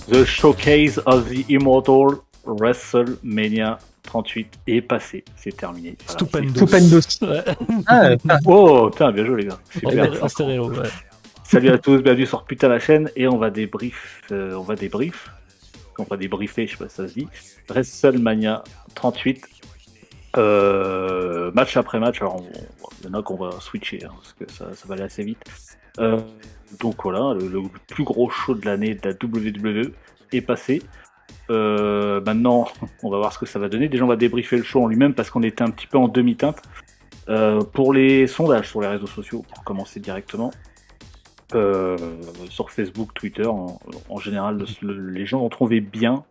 The Showcase of the Immortal WrestleMania 38 est passé, c'est terminé. Voilà, Stupendo. Ouais. Ah, Oh, putain, bien joué les gars. Super. En stéréo, ouais. Salut à tous, bienvenue sur Putain la chaîne et on va débriefer, je sais pas si ça se dit, WrestleMania 38, match après match. Alors il y en a qu'on va switcher hein, parce que ça va aller assez vite. Donc voilà, le plus gros show de l'année de la WWE est passé. Maintenant, on va voir ce que ça va donner. Déjà, on va débriefer le show en lui-même parce qu'on était un petit peu en demi-teinte. Pour les sondages sur les réseaux sociaux, pour commencer directement, sur Facebook, Twitter, en général, les gens ont trouvé bien,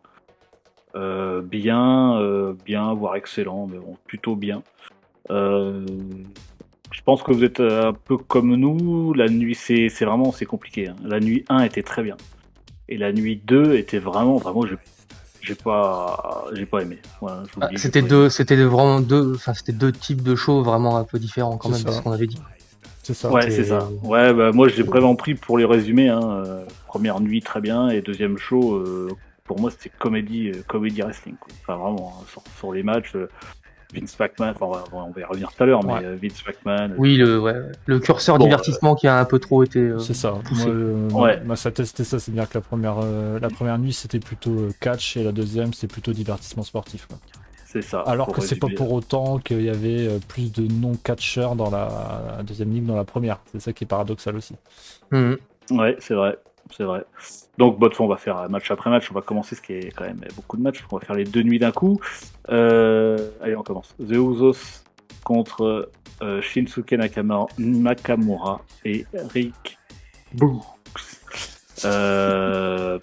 voire excellent, mais bon, plutôt bien. Je pense que vous êtes un peu comme nous. La nuit, c'est compliqué. Hein. La nuit 1 était très bien. Et la nuit 2 était vraiment, j'ai pas aimé. Voilà, je vous le dis, c'était deux types de shows vraiment un peu différents quand C'est même, ça. c'est ce qu'on avait dit. C'est ça. Ouais, c'est ça. Ouais, bah, moi, je l'ai vraiment pris pour les résumés. Hein. Première nuit, très bien. Et deuxième show, pour moi, c'était comédie wrestling. Quoi. Enfin, vraiment, hein, sur les matchs, Vince McMahon, enfin, on va y revenir tout à l'heure, Ouais. mais Vince McMahon. Oui, le curseur divertissement qui a un peu trop été C'est ça. poussé. Ouais. Moi, ça testait ça, c'est-à-dire que la première nuit c'était plutôt catch et la deuxième c'était plutôt divertissement sportif. Quoi. C'est ça. Alors que c'est pas pour autant qu'il y avait plus de non-catcheurs dans la deuxième ligue dans la première. C'est ça qui est paradoxal aussi. Mhm. Ouais, c'est vrai. Donc, bonne fois, on va faire match après match. On va commencer, ce qui est quand même beaucoup de matchs. On va faire les deux nuits d'un coup. Allez, on commence. The Usos contre Shinsuke Nakamura et Rick Books.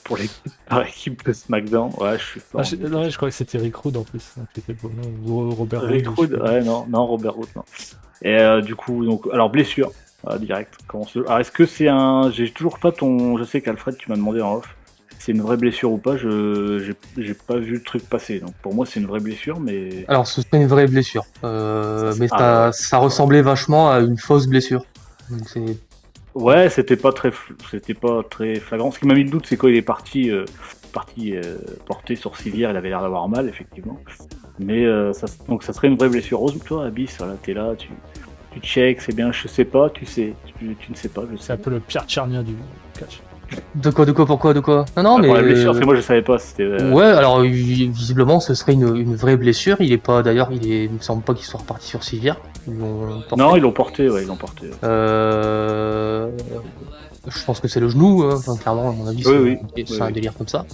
Pour l'équipe de SmackDown. Ouais, je suis fort. Je crois que c'était Rick Rude en plus. Ou Robert Rick Rude, ouais, non, Robert Roode, non. Et du coup, donc, alors blessure. Direct. Alors est-ce que c'est un... J'ai toujours pas ton... Je sais qu'Alfred, tu m'as demandé en off. C'est une vraie blessure ou pas, j'ai pas vu le truc passer. Donc pour moi, c'est une vraie blessure, mais... Alors ce serait une vraie blessure, mais ça ressemblait vachement à une fausse blessure. Donc c'est... Ouais, c'était pas très flagrant. Ce qui m'a mis le doute, c'est quand il est parti porté sur civière, il avait l'air d'avoir mal, effectivement. Mais donc ça serait une vraie blessure. Rose, toi, Abyss, voilà, t'es là, tu check, c'est bien, je sais pas, tu sais, tu ne sais pas, je sais. C'est un peu le Pierre Tchernia du catch. De quoi, pourquoi? Non, mais... Pour la blessure, parce que moi je savais pas, c'était... Ouais, alors visiblement ce serait une vraie blessure. Il me semble pas qu'il soit reparti sur civière. Non, ils l'ont porté. Je pense que c'est le genou, hein. Enfin, clairement, à mon avis, c'est un délire comme ça.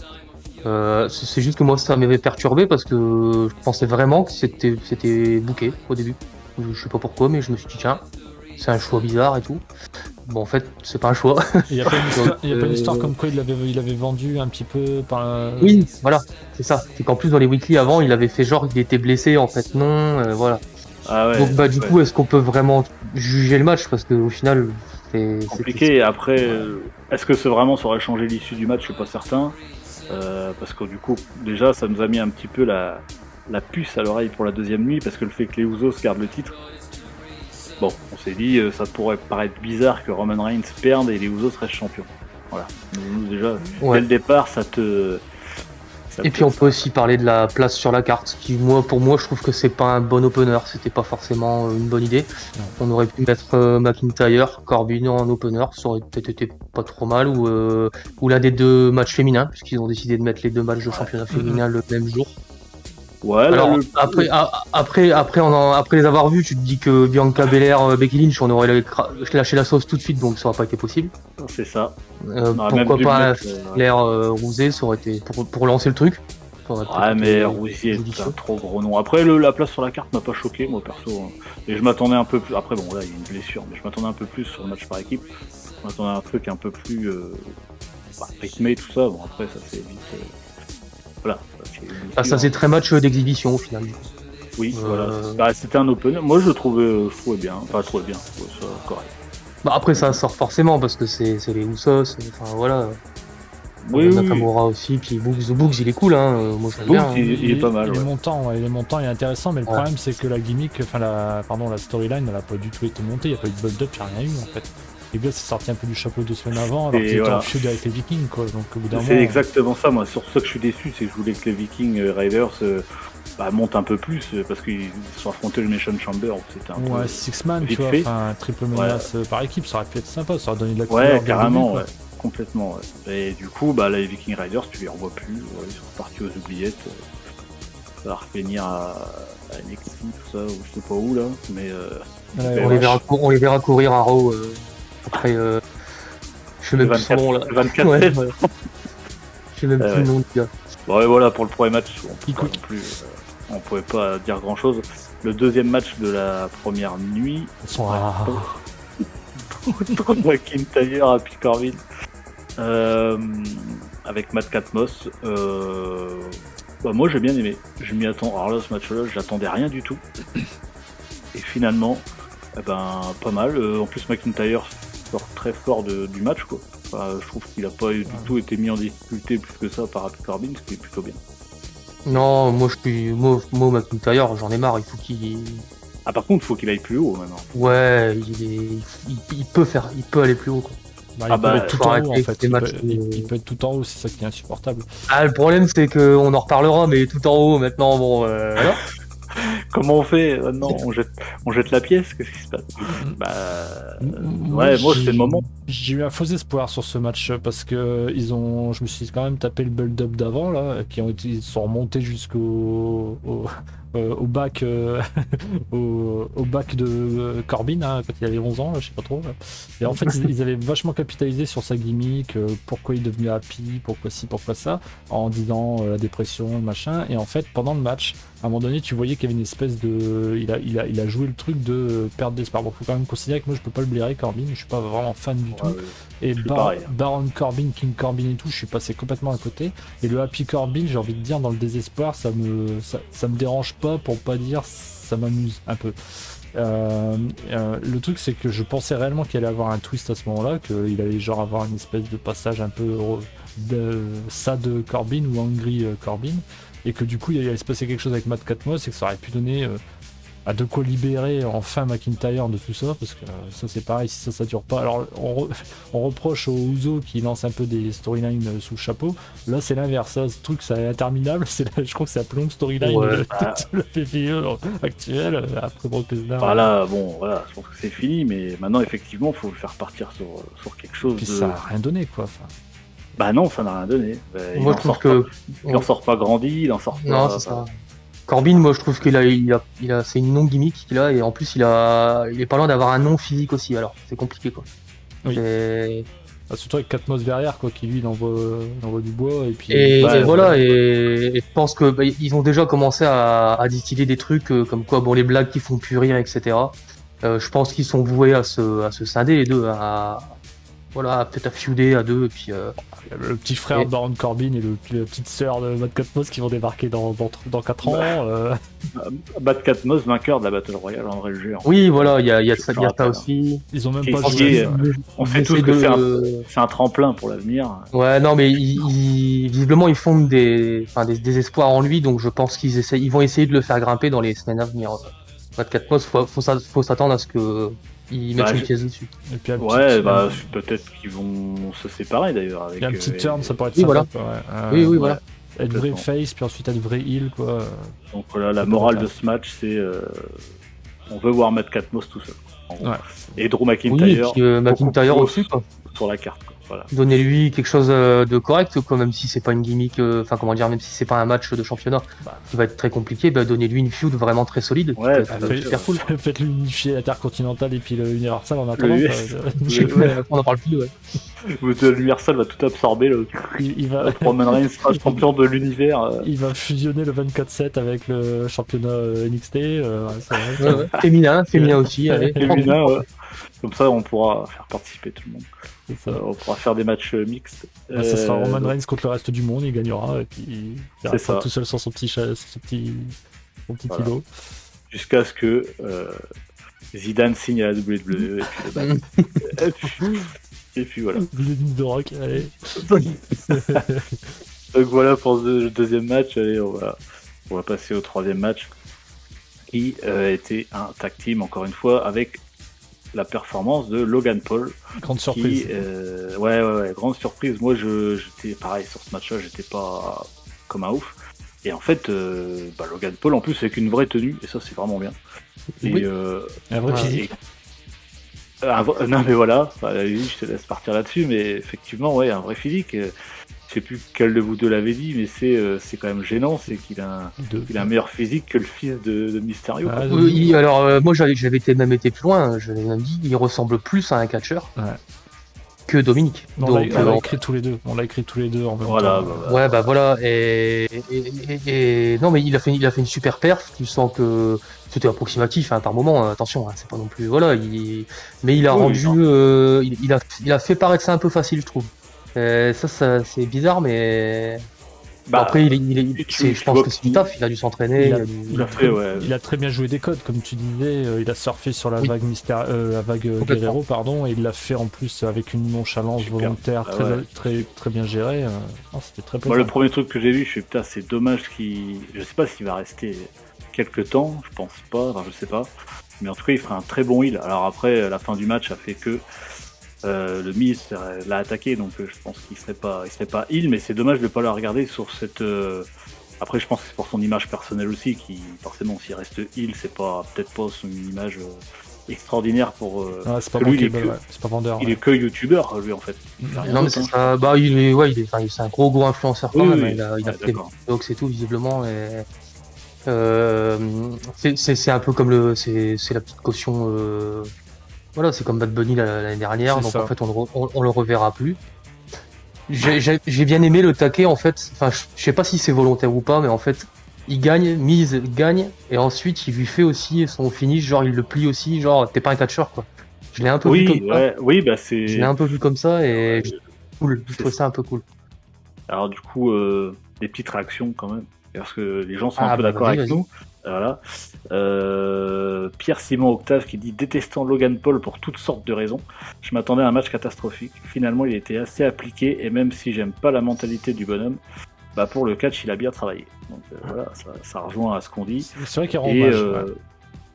C'est juste que moi ça m'avait perturbé parce que je pensais vraiment que c'était booké au début. Je sais pas pourquoi, mais je me suis dit tiens, c'est un choix bizarre et tout. Bon, en fait, c'est pas un choix. Il y a pas une histoire comme quoi il avait vendu un petit peu par. Oui, voilà, c'est ça. C'est qu'en plus dans les weekly avant, il avait fait genre il était blessé, en fait non, voilà. Ah ouais, donc du coup, est-ce qu'on peut vraiment juger le match parce qu'au final, c'est compliqué. Et après, est-ce que ça aurait changé l'issue du match? Je suis pas certain. Parce que du coup, déjà, ça nous a mis un petit peu la puce à l'oreille pour la deuxième nuit, parce que le fait que les Usos gardent le titre, bon, on s'est dit, ça pourrait paraître bizarre que Roman Reigns perde et les Usos restent champions. Voilà. Nous, déjà, dès le départ, Et puis on peut aussi parler de la place sur la carte, qui pour moi je trouve que c'est pas un bon opener, c'était pas forcément une bonne idée. On aurait pu mettre McIntyre, Corbin en opener, ça aurait peut-être été pas trop mal, ou l'un des deux matchs féminins, puisqu'ils ont décidé de mettre les deux matchs de championnat féminin le même jour. Ouais, alors après les avoir vus, tu te dis que Bianca Belair, Becky Lynch, on aurait lâché la sauce tout de suite, donc ça aurait pas été possible. C'est ça. Pourquoi pas Flair Rousey, ça aurait été pour lancer le truc. Ouais, mais Rousey est un trop gros nom. Après, la place sur la carte m'a pas choqué, moi perso. Hein. Et je m'attendais un peu plus. Après, bon, là, il y a une blessure, mais je m'attendais un peu plus sur le match par équipe. Je m'attendais à un truc un peu plus rythmé, tout ça. Bon, après, ça c'est vite. Voilà. Ça c'est très match d'exhibition au final. Oui, voilà. C'était un opener. Moi, je trouvais bien. Enfin, je trouvais bien. Je trouvais ça correct. Après, ça sort forcément parce que c'est les Usos. Enfin, voilà. Nakamura aussi, puis Boogs il est cool, hein. Moi j'aime bien. Il est pas mal. Il est montant, il est intéressant, mais le problème c'est que la gimmick, la storyline, elle a pas du tout été montée, il n'y a pas eu de build-up, il n'y a rien eu en fait. les gars s'est sorti un peu du chapeau 2 semaines avant, alors Et qu'ils étaient voilà. en feud avec les Vikings, quoi. Donc au bout d'un moment. C'est exactement ça, moi. Sur ça que je suis déçu, c'est que je voulais que les Vikings Raiders montent un peu plus parce qu'ils se sont affrontés le Nation Chamber. C'était un Ouais, peu Six-Man, tu vite vois, fait. enfin, triple menace par équipe, ça aurait pu être sympa, ça aurait donné de la couleur. Ouais, dès le carrément, début, quoi. ouais. Complètement, ouais. Et du coup, les Viking Riders, tu les revois plus. Ouais, ils sont partis aux oubliettes. Ça va revenir à NXT, tout ça, ou je sais pas où, là. Mais Ouais, On les verra courir à Raw après. Je sais même plus son nom là. le 24 Ouais, septembre. ouais. Je sais même plus Ouais. le nom du gars. Bon, et voilà, pour le premier match, Écoute. non plus, on pouvait pas dire grand chose. Le deuxième match de la première nuit, Ils sont à... Drew McIntyre à Pickerville, avec Matt Catmos. Moi j'ai bien aimé, je m'y attends. Alors là, ce match-là, j'attendais rien du tout. Et finalement, pas mal. En plus, McIntyre sort très fort du match, quoi. Je trouve qu'il a pas du tout été mis en difficulté plus que ça par Happy Corbin, ce qui est plutôt bien. Non, moi McIntyre, j'en ai marre, il faut qu'il. Ah, par contre, il faut qu'il aille plus haut maintenant. Ouais, il peut aller plus haut, quoi. il peut être tout en haut, en fait. Il matchs, peut être tout en haut, c'est ça qui est insupportable. Ah, le problème, c'est qu'on en reparlera, mais tout en haut, maintenant, bon, voilà. Comment on fait maintenant? On jette la pièce? Qu'est-ce qui se passe? Moi c'est le moment. J'ai eu un faux espoir sur ce match parce que je me suis quand même tapé le build-up d'avant là, ils sont remontés jusqu'au bac au bac de Corbin, hein, quand il avait 11 ans, je sais pas trop. Là. Et en fait, ils avaient vachement capitalisé sur sa gimmick, pourquoi il est devenu happy, pourquoi ci, pourquoi ça, en disant la dépression, machin. Et en fait, pendant le match, à un moment donné, tu voyais qu'il y avait une espèce de... Il a joué le truc de perte d'espoir. Bon, faut quand même considérer que moi, je peux pas le blairer, Corbin, je suis pas vraiment fan du tout. Et Baron Corbin, King Corbin et tout, je suis passé complètement à côté. Et le Happy Corbin, j'ai envie de dire, dans le désespoir, ça me dérange pas, pour pas dire ça m'amuse un peu. Le truc, c'est que je pensais réellement qu'il allait avoir un twist à ce moment-là, qu'il allait genre avoir une espèce de passage un peu sad Corbin ou angry Corbin, et que du coup il allait se passer quelque chose avec Matt Catmos et que ça aurait pu donner à de quoi libérer enfin McIntyre de tout ça, parce que ça c'est pareil, si ça dure pas. Alors on reproche aux Uso qui lancent un peu des storylines sous le chapeau. Là c'est l'inverse, ça, ce truc c'est interminable, je crois que c'est la plus longue storyline de la PPE actuelle après Brock Lesnar. Là, voilà, je pense que c'est fini, mais maintenant effectivement faut le faire partir sur quelque chose. Puis ça a rien donné, quoi. Non, ça n'a rien donné. Moi je trouve que il en sort pas grandi, il en sort pas. Non, c'est ça. Corbin, moi je trouve qu'il a, c'est une non-gimmick qu'il a, et en plus il est pas loin d'avoir un non physique aussi, alors c'est compliqué, quoi. Oui. Surtout avec Catmos derrière, quoi, qui lui il envoie du bois et puis. Et je pense que ils ont déjà commencé à distiller des trucs comme quoi, les blagues qui font plus rire, etc. Je pense qu'ils sont voués à se scinder les deux, peut-être à feuder à deux, et puis. Le petit frère de Baron Corbin et la petite sœur de Matt Catmos qui vont débarquer dans 4 ans. Matt Catmos, vainqueur de la Battle Royale André le Géant. Oui, voilà, il y a ça aussi. Ils ont même pas joué. On sait tous que c'est un tremplin pour l'avenir. Ouais, non, mais visiblement ils fondent des espoirs en lui, donc je pense ils vont essayer de le faire grimper dans les semaines à venir. Matt Catmos, faut s'attendre à ce que ils mettent une pièce dessus. Et puis peut-être qu'ils vont se séparer d'ailleurs. Avec, un petit turn, ça pourrait être sympa. Voilà. Oui, voilà. Être vrai face, puis ensuite être vrai heel, quoi. Donc voilà, la morale de ce match, c'est on veut voir Matt Catmos tout seul. Et Drew McIntyre. Oui, et puis, McIntyre aussi, quoi. Sur la carte, quoi. Voilà. Donnez-lui quelque chose de correct, quoi, même si c'est pas une gimmick, même si c'est pas un match de championnat qui va être très compliqué, donnez-lui une feud vraiment très solide. Ouais, super cool. Faites-lui unifier l'Intercontinental et puis le Universal en attendant. On en parle plus, ouais. L'Universal va tout absorber. Roman Reigns sera champion de l'univers. Il va fusionner le 24/7 avec le championnat NXT. Féminin aussi. Allez. Féminin, ouais. Comme ça, on pourra faire participer tout le monde. On pourra faire des matchs mixtes. Ça sera Roman Reigns contre le reste du monde, il gagnera et puis il restera tout seul sur son petit îlot. Jusqu'à ce que Zidane signe à la WWE et puis voilà. Vladimir de Rock, allez. Donc voilà pour le deuxième match. Allez, on va passer au troisième match qui était un tag team encore une fois avec la performance de Logan Paul. Grande surprise. Ouais, grande surprise. Moi, j'étais pareil sur ce match-là, j'étais pas comme un ouf. Et en fait, Logan Paul, en plus, avec une vraie tenue, et ça, c'est vraiment bien. Oui. Un vrai physique. Non, mais voilà, je te laisse partir là-dessus, mais effectivement, ouais, un vrai physique. Je sais plus quel de vous deux l'avait dit, mais c'est quand même gênant, c'est qu'il a un meilleur physique que le fils de Mysterio. Oui, alors moi j'avais même été plus loin, j'avais même dit il ressemble plus à un catcheur que Dominique. On l'a écrit tous les deux, en même temps. Ouais, voilà, et non, mais il a fait une super perf, tu sens que c'était approximatif par moment, attention, c'est pas non plus, voilà, mais il a rendu, il a fait paraître ça un peu facile, je trouve. Ça c'est bizarre, mais après je pense que c'est du taf, il a dû s'entraîner. Il a très bien joué des codes, comme tu disais, il a surfé sur la vague Guerrero, pardon, et il l'a fait en plus avec une nonchalance volontaire très bien gérée. C'était très plaisant. Moi, le premier truc que j'ai vu, je suis putain, c'est dommage je sais pas s'il va rester quelques temps, je pense pas, je sais pas, mais en tout cas il fera un très bon heal. Alors après, la fin du match a fait que le Miz l'a attaqué, donc je pense qu'il serait pas heal, mais c'est dommage de pas le regarder sur cette. Après, je pense que c'est pour son image personnelle aussi, qui forcément s'il reste heal, c'est peut-être pas son image extraordinaire pour. C'est pas lui, c'est pas vendeur. Il est que youtubeur, lui en fait. Non mais c'est ça. C'est un gros influenceur quand même. Il a fait des box et tout visiblement. Et... c'est un peu comme c'est la petite caution. Voilà, c'est comme Bad Bunny l'année dernière, donc en fait on le reverra plus. J'ai bien aimé le taquet en fait, enfin je sais pas si c'est volontaire ou pas, mais en fait il gagne, Miz gagne, et ensuite il lui fait aussi son finish, genre il le plie aussi, genre t'es pas un catcheur quoi. Je l'ai un peu vu comme ça. Oui, c'est... Je l'ai un peu vu comme ça et cool, je trouve ça un peu cool. Alors du coup, des petites réactions quand même, parce que les gens sont un peu d'accord avec nous. Voilà. Pierre Simon Octave qui dit détestant Logan Paul pour toutes sortes de raisons. Je m'attendais à un match catastrophique. Finalement, il était assez appliqué et même si j'aime pas la mentalité du bonhomme, pour le catch, il a bien travaillé. Donc voilà, ça rejoint à ce qu'on dit. C'est vrai qu'il rend hommage.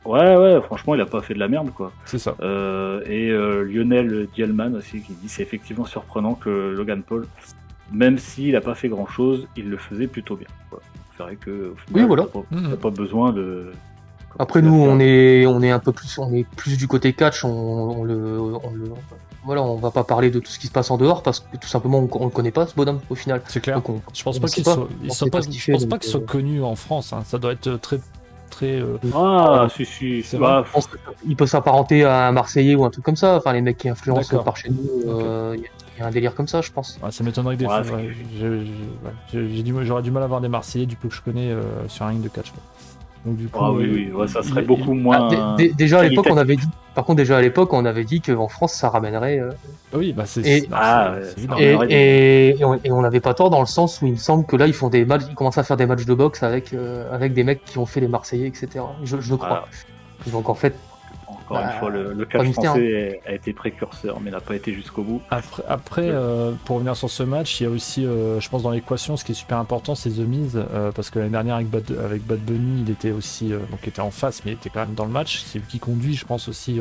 Ouais, franchement, il a pas fait de la merde quoi. C'est ça. Et Lionel Dielman aussi qui dit c'est effectivement surprenant que Logan Paul, même s'il a pas fait grand chose, il le faisait plutôt bien. Voilà. C'est vrai que au final, t'as pas besoin de. Après nous, on est un peu plus, on est plus du côté catch. Voilà, on va pas parler de tout ce qui se passe en dehors parce que tout simplement on le connaît pas ce bonhomme au final. C'est clair. Je pense pas qu'il soit connu en France. Hein. Ça doit être très. Si. Il peut s'apparenter à un Marseillais ou un truc comme ça. Enfin, les mecs qui influencent par chez nous. Il y a un délire comme ça, je pense. Ça m'étonnerait que des fois. J'aurais du mal à voir des Marseillais du peu que je connais sur un ring de catch. Donc, du coup, ça serait beaucoup moins. Déjà à l'époque, on avait dit. Par contre, déjà à l'époque, on avait dit qu'en France, ça ramènerait. Oui, c'est. Et on n'avait pas tort dans le sens où il me semble que là, ils commencent à faire des matchs de boxe avec des mecs qui ont fait les Marseillais, etc. Je crois. Donc en fait. Encore une fois, le catch français a été précurseur, mais n'a pas été jusqu'au bout. Après pour revenir sur ce match, il y a aussi, je pense, dans l'équation, ce qui est super important, c'est The Miz, parce que l'année dernière, avec Bad Bunny, il était aussi, donc il était en face, mais il était quand même dans le match. C'est lui qui conduit, je pense aussi,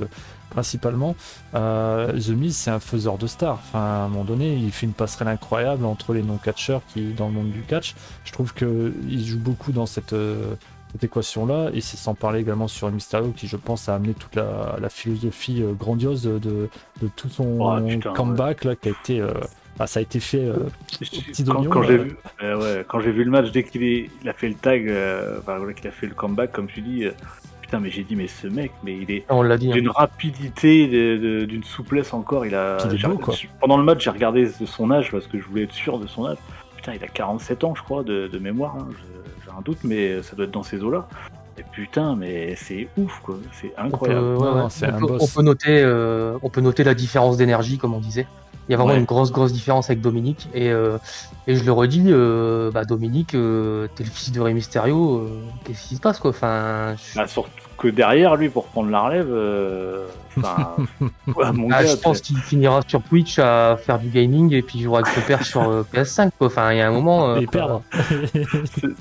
principalement. The Miz, c'est un faiseur de stars. Enfin, à un moment donné, il fait une passerelle incroyable entre les non-catcheurs dans le monde du catch. Je trouve qu'il joue beaucoup dans cette équation-là, et c'est sans parler également sur Mysterio qui, je pense, a amené toute la philosophie grandiose de tout son comeback là, qui a été ça a été fait petit d'oignon. Quand j'ai vu le match, dès qu'il a fait le tag, qu'il a fait le comeback, comme tu dis, mais j'ai dit, mais ce mec, mais il est d'une rapidité, d'une souplesse encore. Il est beau, quoi. Pendant le match, j'ai regardé son âge parce que je voulais être sûr de son âge. Putain, il a 47 ans, je crois, de mémoire. Hein. J'ai un doute, mais ça doit être dans ces eaux-là. Et putain, mais c'est ouf, quoi. C'est incroyable. On peut noter la différence d'énergie, comme on disait. Il y a vraiment une grosse différence avec Dominique. Et je le redis, Dominique, t'es le fils de Rey Mysterio. Qu'est-ce qui se passe, quoi? Enfin, surtout que derrière, lui, pour prendre la relève, je pense qu'il finira sur Twitch à faire du gaming et puis il jouera avec son père sur PS5, quoi. Enfin, il y a un moment. Et perdre.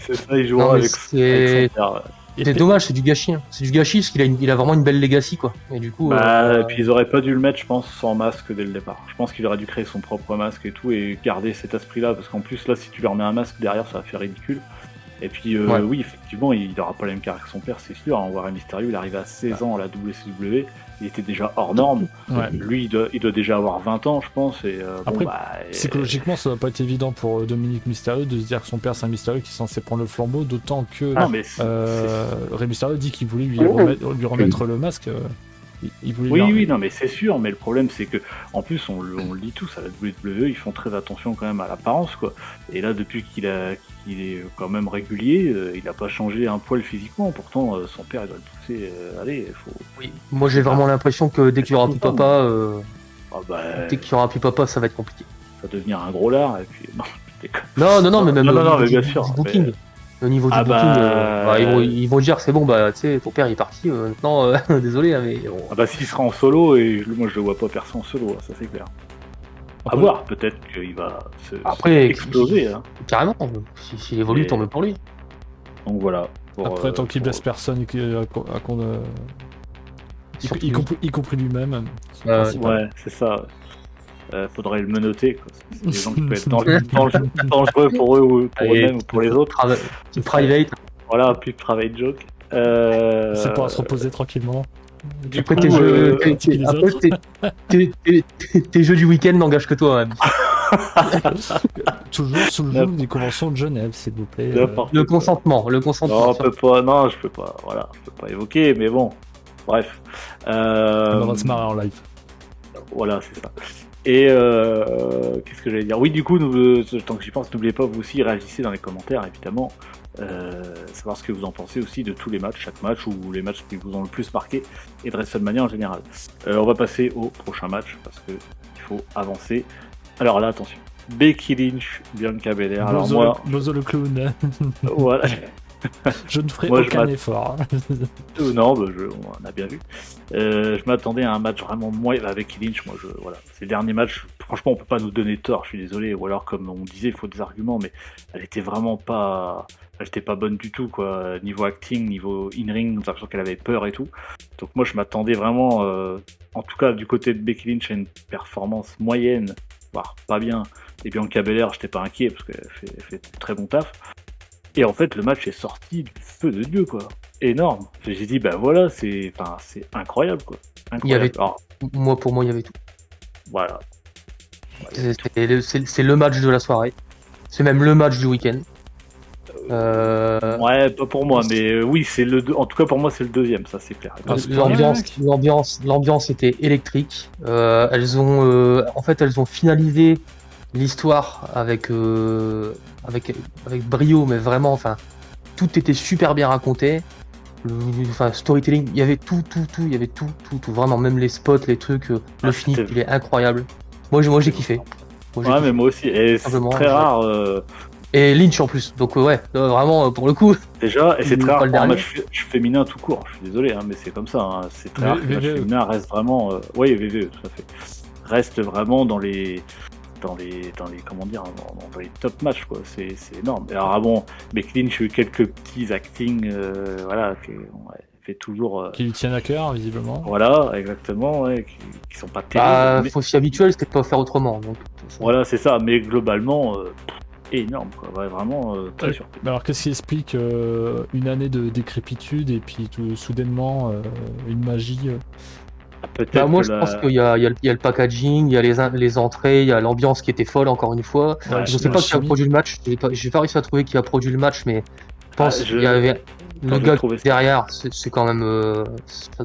C'est ça, il jouera avec son père. C'est dommage, c'est du gâchis. Hein. C'est du gâchis parce qu'il a vraiment une belle legacy, quoi. Et du coup. Et puis ils auraient pas dû le mettre, je pense, sans masque dès le départ. Je pense qu'il aurait dû créer son propre masque et tout, et garder cet esprit-là, parce qu'en plus, là, si tu leur mets un masque derrière, ça va faire ridicule. Et puis, oui, effectivement, il n'aura pas la même carrière que son père, c'est sûr. On voit Rey Mysterio, il arrive à 16 ans à la WCW, il était déjà hors norme. Ouais. Lui, il doit déjà avoir 20 ans, je pense. Et, Après, psychologiquement, ça va pas être évident pour Dominique Mysterio de se dire que son père, c'est un Mysterio qui est censé prendre le flambeau, d'autant que Rey Mysterio dit qu'il voulait lui remettre le masque. Il voulait oui, non, mais c'est sûr, mais le problème c'est que, en plus, on le dit tous à la WWE, ils font très attention quand même à l'apparence, quoi. Et là, depuis qu'il est quand même régulier, il n'a pas changé un poil physiquement, pourtant son père il doit le pousser, allez, faut... Oui, moi j'ai vraiment l'impression que dès qu'il y aura plus papa, dès qu'il y aura plus papa, ça va être compliqué. Ça va devenir un gros lard, et puis... Non, mais même mais bien sûr, du booking. Au niveau du booking, ils vont dire c'est bon, tu sais, ton père il est parti, maintenant, désolé, mais... Bon. S'il sera en solo, et moi je le vois pas percer en solo, ça c'est clair. À voir, peut-être qu'il va exploser. Hein. Carrément, s'il évolue, tant mieux pour lui. Donc voilà. Après, tant qu'il blesse personne, y compris lui-même. Ouais, c'est ça. Faudrait le menotter, quoi. C'est des gens qui peuvent être dangereux pour eux ou pour eux-mêmes ou pour les autres. Private. Voilà, plus de private joke. C'est pour se reposer tranquillement. Après, tes jeux du week-end n'engagent que toi, même. Toujours sous le joug des conventions de Genève, s'il vous plaît. Le consentement. Non, je peux pas. Voilà, je peux pas évoquer, mais bon. Bref. On va se marrer en live. Voilà, c'est ça. Et qu'est-ce que j'allais dire ? Oui, du coup, tant que j'y pense, n'oubliez pas, vous aussi, réagissez dans les commentaires, évidemment. Savoir ce que vous en pensez aussi de tous les matchs, chaque match, ou les matchs qui vous ont le plus marqué, et de WrestleMania en général. On va passer au prochain match, parce qu'il faut avancer. Alors là, attention. Becky Lynch, Bianca Belair. Alors moi... Bozo le clown. Voilà. Je ne ferai aucun effort. Non, on a bien vu. Je m'attendais à un match vraiment moyen avec Lynch. Voilà, c'est le dernier match. Franchement, on peut pas nous donner tort. Je suis désolé. Ou alors, comme on disait, il faut des arguments, mais elle était vraiment pas. Elle était pas bonne du tout, quoi. Niveau acting, niveau in-ring, on a l'impression qu'elle avait peur et tout. Donc moi, je m'attendais vraiment, en tout cas du côté de Becky Lynch, à une performance moyenne, voire pas bien. Et Bianca Belair, j'étais pas inquiet parce qu'elle fait très bon taf. Et en fait, le match est sorti du feu de Dieu, quoi. Énorme. J'ai dit, voilà, c'est incroyable, quoi. Incroyable. Il y avait tout. Pour moi, il y avait tout. Voilà. C'est le match de la soirée. C'est même le match du week-end. Ouais, pas pour moi, mais oui, en tout cas pour moi, c'est le deuxième, ça c'est clair. L'ambiance était électrique. Elles ont finalisé l'histoire avec brio, mais vraiment, tout était super bien raconté. Storytelling, il y avait tout, vraiment, même les spots, les trucs, le finish, il est incroyable. Moi j'ai kiffé. Mais moi aussi, et c'est très rare. Et Lynch en plus, donc vraiment pour le coup. Déjà, et c'est très rare pour un match féminin tout court, je suis désolé, mais c'est comme ça, hein. C'est très rare que le match féminin reste vraiment. Oui, VVE, tout à fait. Reste vraiment dans les comment dire, dans les top matchs, quoi. C'est énorme. Alors mais Lynch a eu quelques petits acting, voilà, fait toujours. Qui lui tiennent à cœur, visiblement. Voilà, exactement, ouais, qui sont pas terribles. Faut s'y habituer, c'était pas faire autrement. Donc, voilà, c'est ça, mais globalement, énorme, quoi. Ouais, vraiment très surpris. Alors, qu'est-ce qui explique une année de décrépitude et puis tout soudainement une magie moi, je pense qu'il y a le packaging, il y a les entrées, il y a l'ambiance qui était folle, encore une fois. Ouais, je sais pas qui a produit le match, j'ai pas réussi à trouver qui a produit le match, mais je pense qu'il y avait le gars derrière, c'est quand même.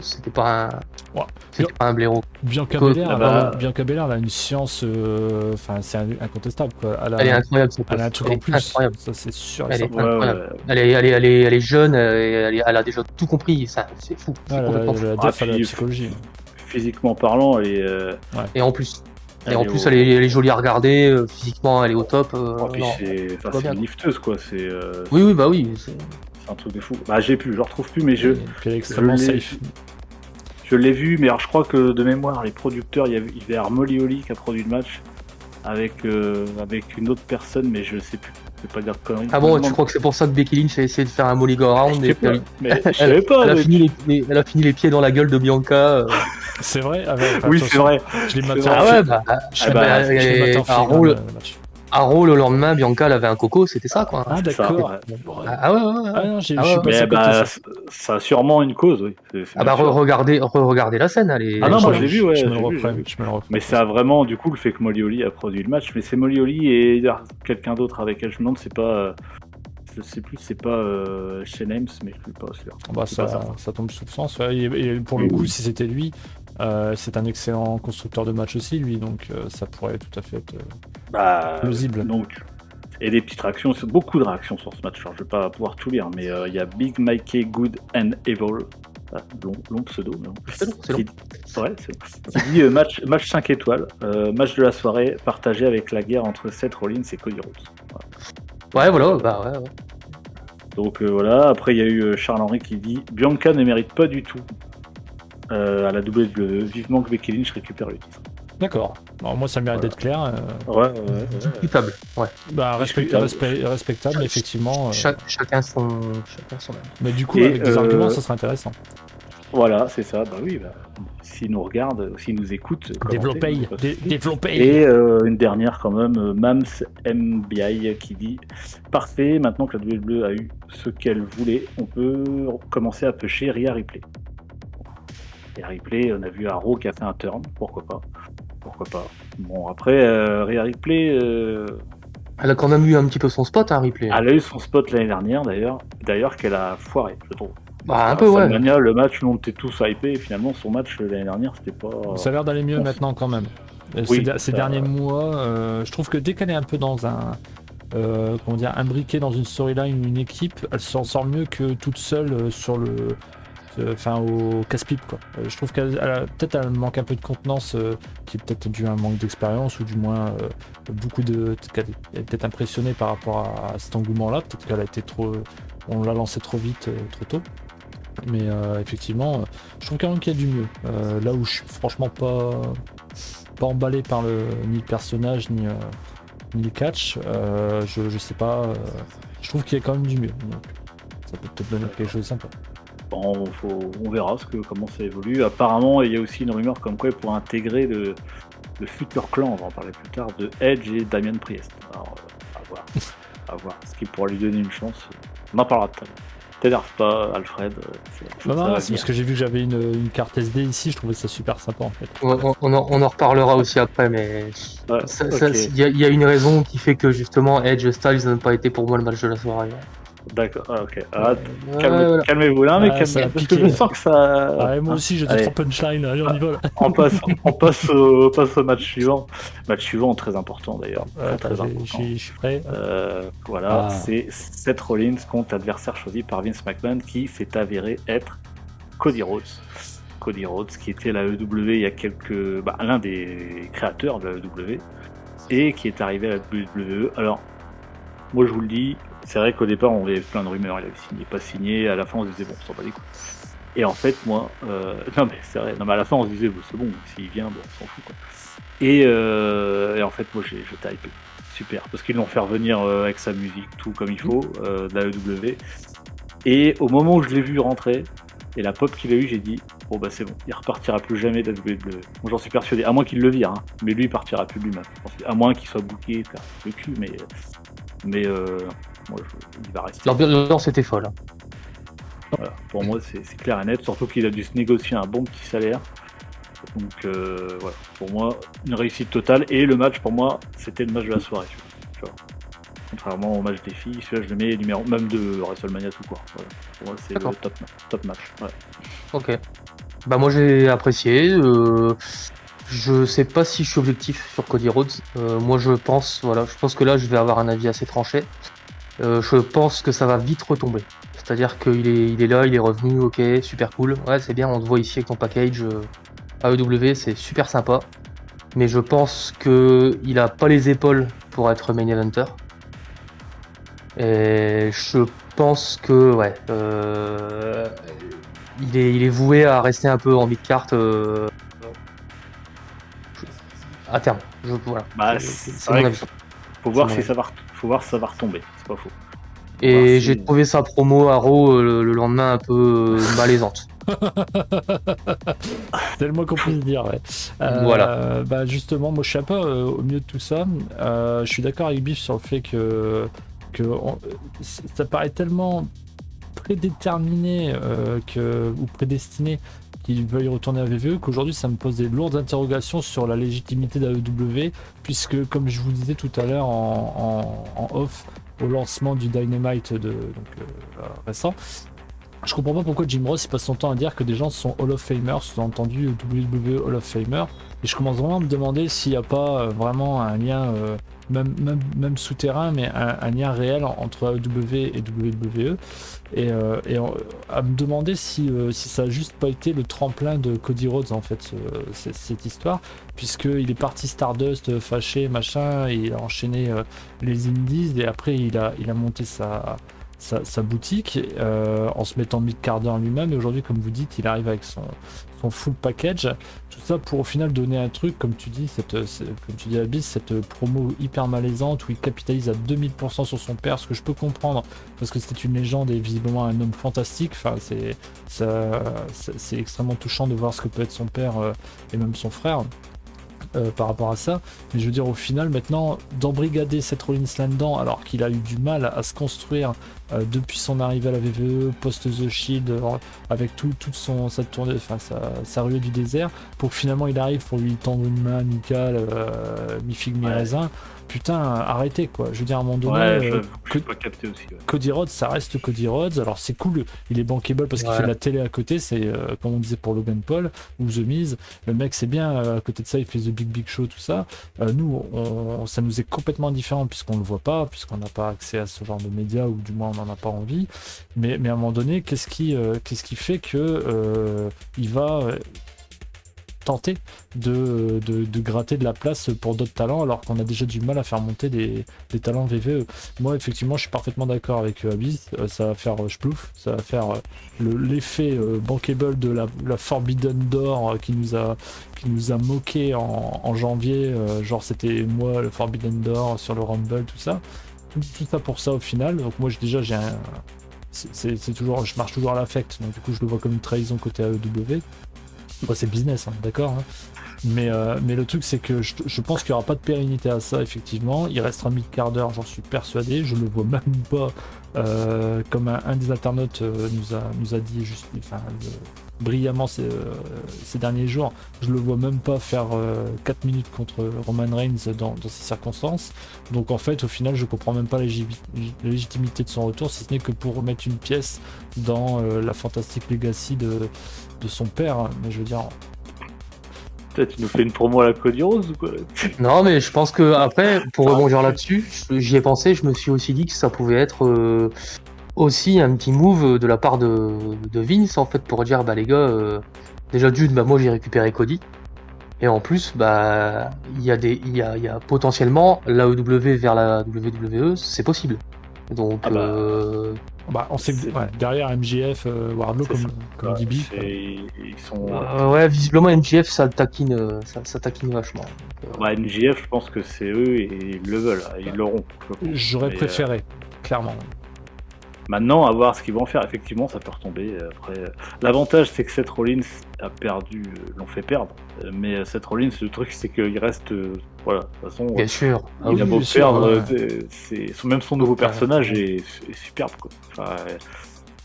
C'était pas un blaireau. Bianca Belair, elle a une science, c'est incontestable, quoi. Elle est incroyable, elle a un truc en plus. Incroyable. Ça, c'est sûr. Elle est incroyable. Elle est jeune, elle a déjà tout compris, c'est fou. Elle a la psychologie. Physiquement parlant, elle est. Et en plus. Elle est jolie à regarder, physiquement elle est au top. Puis c'est une lifteuse, quoi. Oui. C'est un truc de fou. Je le retrouve plus, mais Puis elle est extrêmement safe. Je l'ai vu, mais alors je crois que de mémoire, les producteurs, il y avait Molly Holly qui a produit le match avec une autre personne, mais je sais plus vais pas dire de conneries. Ah bon, tu crois que c'est pour ça que Becky Lynch a essayé de faire un Molly Go Round Je sais et pas, qu'elle- mais je savais pas. elle a mais- fini les pieds dans la gueule de Bianca. C'est vrai. Ah, Oui, c'est vrai. Je l'ai C'est maté vrai. en Ah film. ouais, bah, Je bah, l'ai maté en à filigrane, Raw, le match. à Raw, le lendemain, Bianca elle avait un coco, c'était ça quoi. Ah c'est ça, d'accord. ouais. Ah ouais, ouais, ouais. Ah non, je Ah suis ouais. passé à Mais côté bah, ça. ça a sûrement une cause, oui. C'est Ah bien bah sûr. regardez la scène, elle est. Ah non, moi je Je- l'ai vu, ouais. Je me le j'ai vu, reprends. j'ai vu. Je me le reprends. Mais ça a vraiment, du coup, le fait que Molly Holly a produit le match. Mais c'est Molly Holly et quelqu'un d'autre avec elle. Je me demande, c'est pas. Je sais plus, c'est pas Shane Ames, mais je suis pas sûr. Bah, C'est pas ça tombe sous le sens. Ouais. Et pour le coup, si c'était lui, c'est un excellent constructeur de match aussi, lui. Donc ça pourrait tout à fait être Bah, plausible. donc, et des petites réactions, beaucoup de réactions sur ce match. Alors, je vais pas pouvoir tout lire, mais il y a Big Mikey Good and Evil, long pseudo, mais bon. C'est long. Ouais, qui dit match 5 étoiles, match de la soirée partagé avec la guerre entre Seth Rollins et Cody Rhodes. Ouais, voilà, bah ouais. Donc voilà, après il y a eu Charles-Henri qui dit Bianca ne mérite pas du tout à la WWE, vivement que Becky Lynch récupère le titre. D'accord. Alors, moi, ça mérite d'être clair. Ouais. Discutable. Ouais. Bah, respectable, effectivement. Chacun son avis. Mais du coup, Et, avec des arguments, ça serait intéressant. Voilà, c'est ça. Bah oui, s'ils nous regardent, s'ils nous écoutent. Développer. Et une dernière quand même, Mams MBI qui dit parfait, maintenant que la WWE a eu ce qu'elle voulait, on peut commencer à pêcher Rhea Ripley. Rhea Ripley, on a vu Arrow qui a fait un turn, pourquoi pas. Bon, après, Rhea Ripley, Elle a quand même eu un petit peu son spot, hein, Ripley. elle a eu son spot l'année dernière d'ailleurs qu'elle a foiré, je trouve. Bah, un peu, ouais. WrestleMania, le match où on était tous hypés, et finalement son match l'année dernière, c'était pas. Ça a l'air d'aller mieux maintenant quand même. Ces derniers mois, je trouve que dès qu'elle est un peu dans un. Imbriquée dans une storyline ou une équipe, elle s'en sort mieux que toute seule sur le. Au casse-pipe quoi. Je trouve qu'elle elle manque un peu de contenance, qui est peut-être dû à un manque d'expérience ou du moins qu'elle est peut-être impressionnée par rapport à cet engouement-là. Peut-être qu'elle a été on l'a lancé trop vite, trop tôt. Mais effectivement, je trouve quand même qu'il y a du mieux. Là où je suis franchement pas emballé par ni le personnage ni le catch, je sais pas. Je trouve qu'il y a quand même du mieux. Donc, ça peut peut-être donner quelque chose de sympa. Bon, on verra comment ça évolue. Apparemment, il y a aussi une rumeur comme quoi pour intégrer le futur clan, on va en parler plus tard, de Edge et Damien Priest. Alors, à voir. Ce qui pourra lui donner une chance. On en parlera tout à l'heure. T'énerve pas, Alfred. Non, c'est parce que j'ai vu que j'avais une carte SD ici, je trouvais ça super sympa en fait. On en reparlera aussi après, mais Ouais, il y a une raison qui fait que justement Edge Styles n'a pas été pour moi le match de la soirée. D'accord, ok. Voilà. Calmez-vous là, mais Ça a parce piqué, que je sens que ça. Ah, moi aussi j'ai Allez. 2-3 punchlines, allez on y va là. On passe au match suivant. Match suivant très important d'ailleurs. Très important. Je suis prêt. Voilà, c'est Seth Rollins contre l'adversaire choisi par Vince McMahon qui s'est avéré être Cody Rhodes. Cody Rhodes qui était à la EW il y a l'un des créateurs de la EW et qui est arrivé à la WWE. Alors, moi je vous le dis, c'est vrai qu'au départ on avait plein de rumeurs, il avait signé, pas signé, à la fin on se disait bon, on s'en bat les couilles. Et en fait, moi, non mais c'est vrai, à la fin on se disait bon, c'est bon, s'il vient, bon, on s'en fout quoi. Et en fait, moi j'étais hypé, super, parce qu'ils l'ont fait revenir avec sa musique, tout comme il faut, de la EW. Et au moment où je l'ai vu rentrer, et la pop qu'il a eu, j'ai dit bon bah c'est bon, il repartira plus jamais de la WWE. Bon, j'en suis persuadé, à moins qu'il le vire, hein, mais lui il partira plus lui-même. À moins qu'il soit booké, faire le cul, mais moi il va rester. L'ambiance était folle. Voilà. Pour moi c'est clair et net, surtout qu'il a dû se négocier un bon petit salaire. Donc voilà, pour moi une réussite totale, et le match pour moi c'était le match de la soirée. Tu vois. Contrairement au match des filles, celui-là je le mets numéro même de WrestleMania tout quoi. Voilà. Pour moi c'est le top match. Ouais. Ok. Bah moi j'ai apprécié. Je sais pas si je suis objectif sur Cody Rhodes. Moi je pense que là je vais avoir un avis assez tranché. Je pense que ça va vite retomber. C'est-à-dire qu'il est là, il est revenu, ok, super cool. Ouais, c'est bien, on te voit ici avec ton package AEW, c'est super sympa. Mais je pense qu'il a pas les épaules pour être main eventer. Et je pense que il est voué à rester un peu en mid-cart à terme. Voilà. Bah, c'est vrai qu'il faut voir si ça va Faut voir si ça va retomber, c'est pas faux. Et j'ai trouvé sa promo à Raw le lendemain un peu malaisante. C'est le moins qu'on puisse dire, ouais. Voilà. Bah justement, moi je suis un peu au milieu de tout ça. Je suis d'accord avec Biff sur le fait que ça paraît tellement prédéterminé ou prédestiné qu'ils veuillent retourner à VVE qu'aujourd'hui ça me pose des lourdes interrogations sur la légitimité d'AEW, puisque comme je vous disais tout à l'heure en off au lancement du Dynamite récent, je comprends pas pourquoi Jim Ross il passe son temps à dire que des gens sont Hall of Famers, sous-entendu WWE Hall of Famer, et je commence vraiment à me demander s'il n'y a pas vraiment un lien, même souterrain, mais un lien réel entre AEW et WWE, et à me demander si ça a juste pas été le tremplin de Cody Rhodes en fait, cette histoire, puisqu'il est parti Stardust fâché, machin, et il a enchaîné les indies, et après il a monté sa boutique en se mettant mid-carder lui-même, et aujourd'hui comme vous dites il arrive avec son full package, tout ça pour au final donner un truc comme tu dis, comme tu dis Abyss, cette promo hyper malaisante où il capitalise à 2000% sur son père, ce que je peux comprendre parce que c'était une légende et visiblement un homme fantastique. Enfin c'est extrêmement touchant de voir ce que peut être son père et même son frère. Par rapport à ça, mais je veux dire au final maintenant d'embrigader Seth Rollins là-dedans alors qu'il a eu du mal à se construire depuis son arrivée à la VVE post The Shield avec toute sa tournée, enfin sa ruée du désert, pour que finalement il arrive pour lui tendre une main amicale, mi-figue mi-raisin. Putain, arrêtez quoi. Je veux dire à un moment donné, je pas capté aussi. Ouais. Cody Rhodes, ça reste Cody Rhodes. Alors c'est cool, il est bankable parce qu'il fait de la télé à côté. C'est comme on disait pour Logan Paul ou The Miz. Le mec c'est bien. À côté de ça, il fait The Big Show, tout ça. Nous, ça nous est complètement différent puisqu'on le voit pas, puisqu'on n'a pas accès à ce genre de médias ou du moins on n'en a pas envie. Mais à un moment donné, qu'est-ce qui fait que il va tenter de gratter de la place pour d'autres talents alors qu'on a déjà du mal à faire monter des talents VVE. Moi effectivement je suis parfaitement d'accord avec Abyss, ça va faire splouf, ça va faire l'effet bankable de la Forbidden Door qui nous a moqué en janvier, genre c'était moi le Forbidden Door sur le Rumble, tout ça pour ça au final. Donc moi c'est toujours, je marche toujours à l'affect, donc du coup je le vois comme une trahison côté AEW. Bah, c'est business, hein, d'accord, hein. Mais le truc c'est que je pense qu'il n'y aura pas de pérennité à ça, effectivement. Il restera mid-carder, j'en suis persuadé. Je le vois même pas comme un des internautes nous a dit juste, brillamment ces derniers jours. Je le vois même pas faire 4 minutes contre Roman Reigns dans ces circonstances. Donc en fait au final je comprends même pas la légitimité de son retour, si ce n'est que pour remettre une pièce dans la fantastique legacy de son père, hein. Mais je veux dire, peut-être il nous fait une promo à la Cody Rhodes ou quoi. Non, mais je pense que après, pour rebondir là-dessus, j'y ai pensé, je me suis aussi dit que ça pouvait être aussi un petit move de la part de Vince en fait pour dire bah les gars, déjà d'une, bah moi j'ai récupéré Cody, et en plus bah il y a potentiellement l'AEW vers la WWE, c'est possible. Donc on sait que derrière MJF, Wardlow comme dit Biff, ils sont ouais, visiblement MJF ça taquine vachement. Donc, MJF, je pense que c'est eux et ils le veulent, ils l'auront. J'aurais préféré, clairement. Maintenant, à voir ce qu'ils vont faire. Effectivement, ça peut retomber. Après, l'avantage, c'est que Seth Rollins a perdu, l'ont fait perdre. Mais Seth Rollins, le truc, c'est qu'il reste, voilà. De toute façon, bien sûr. Il a beau perdre, même son nouveau personnage est superbe, quoi. Enfin,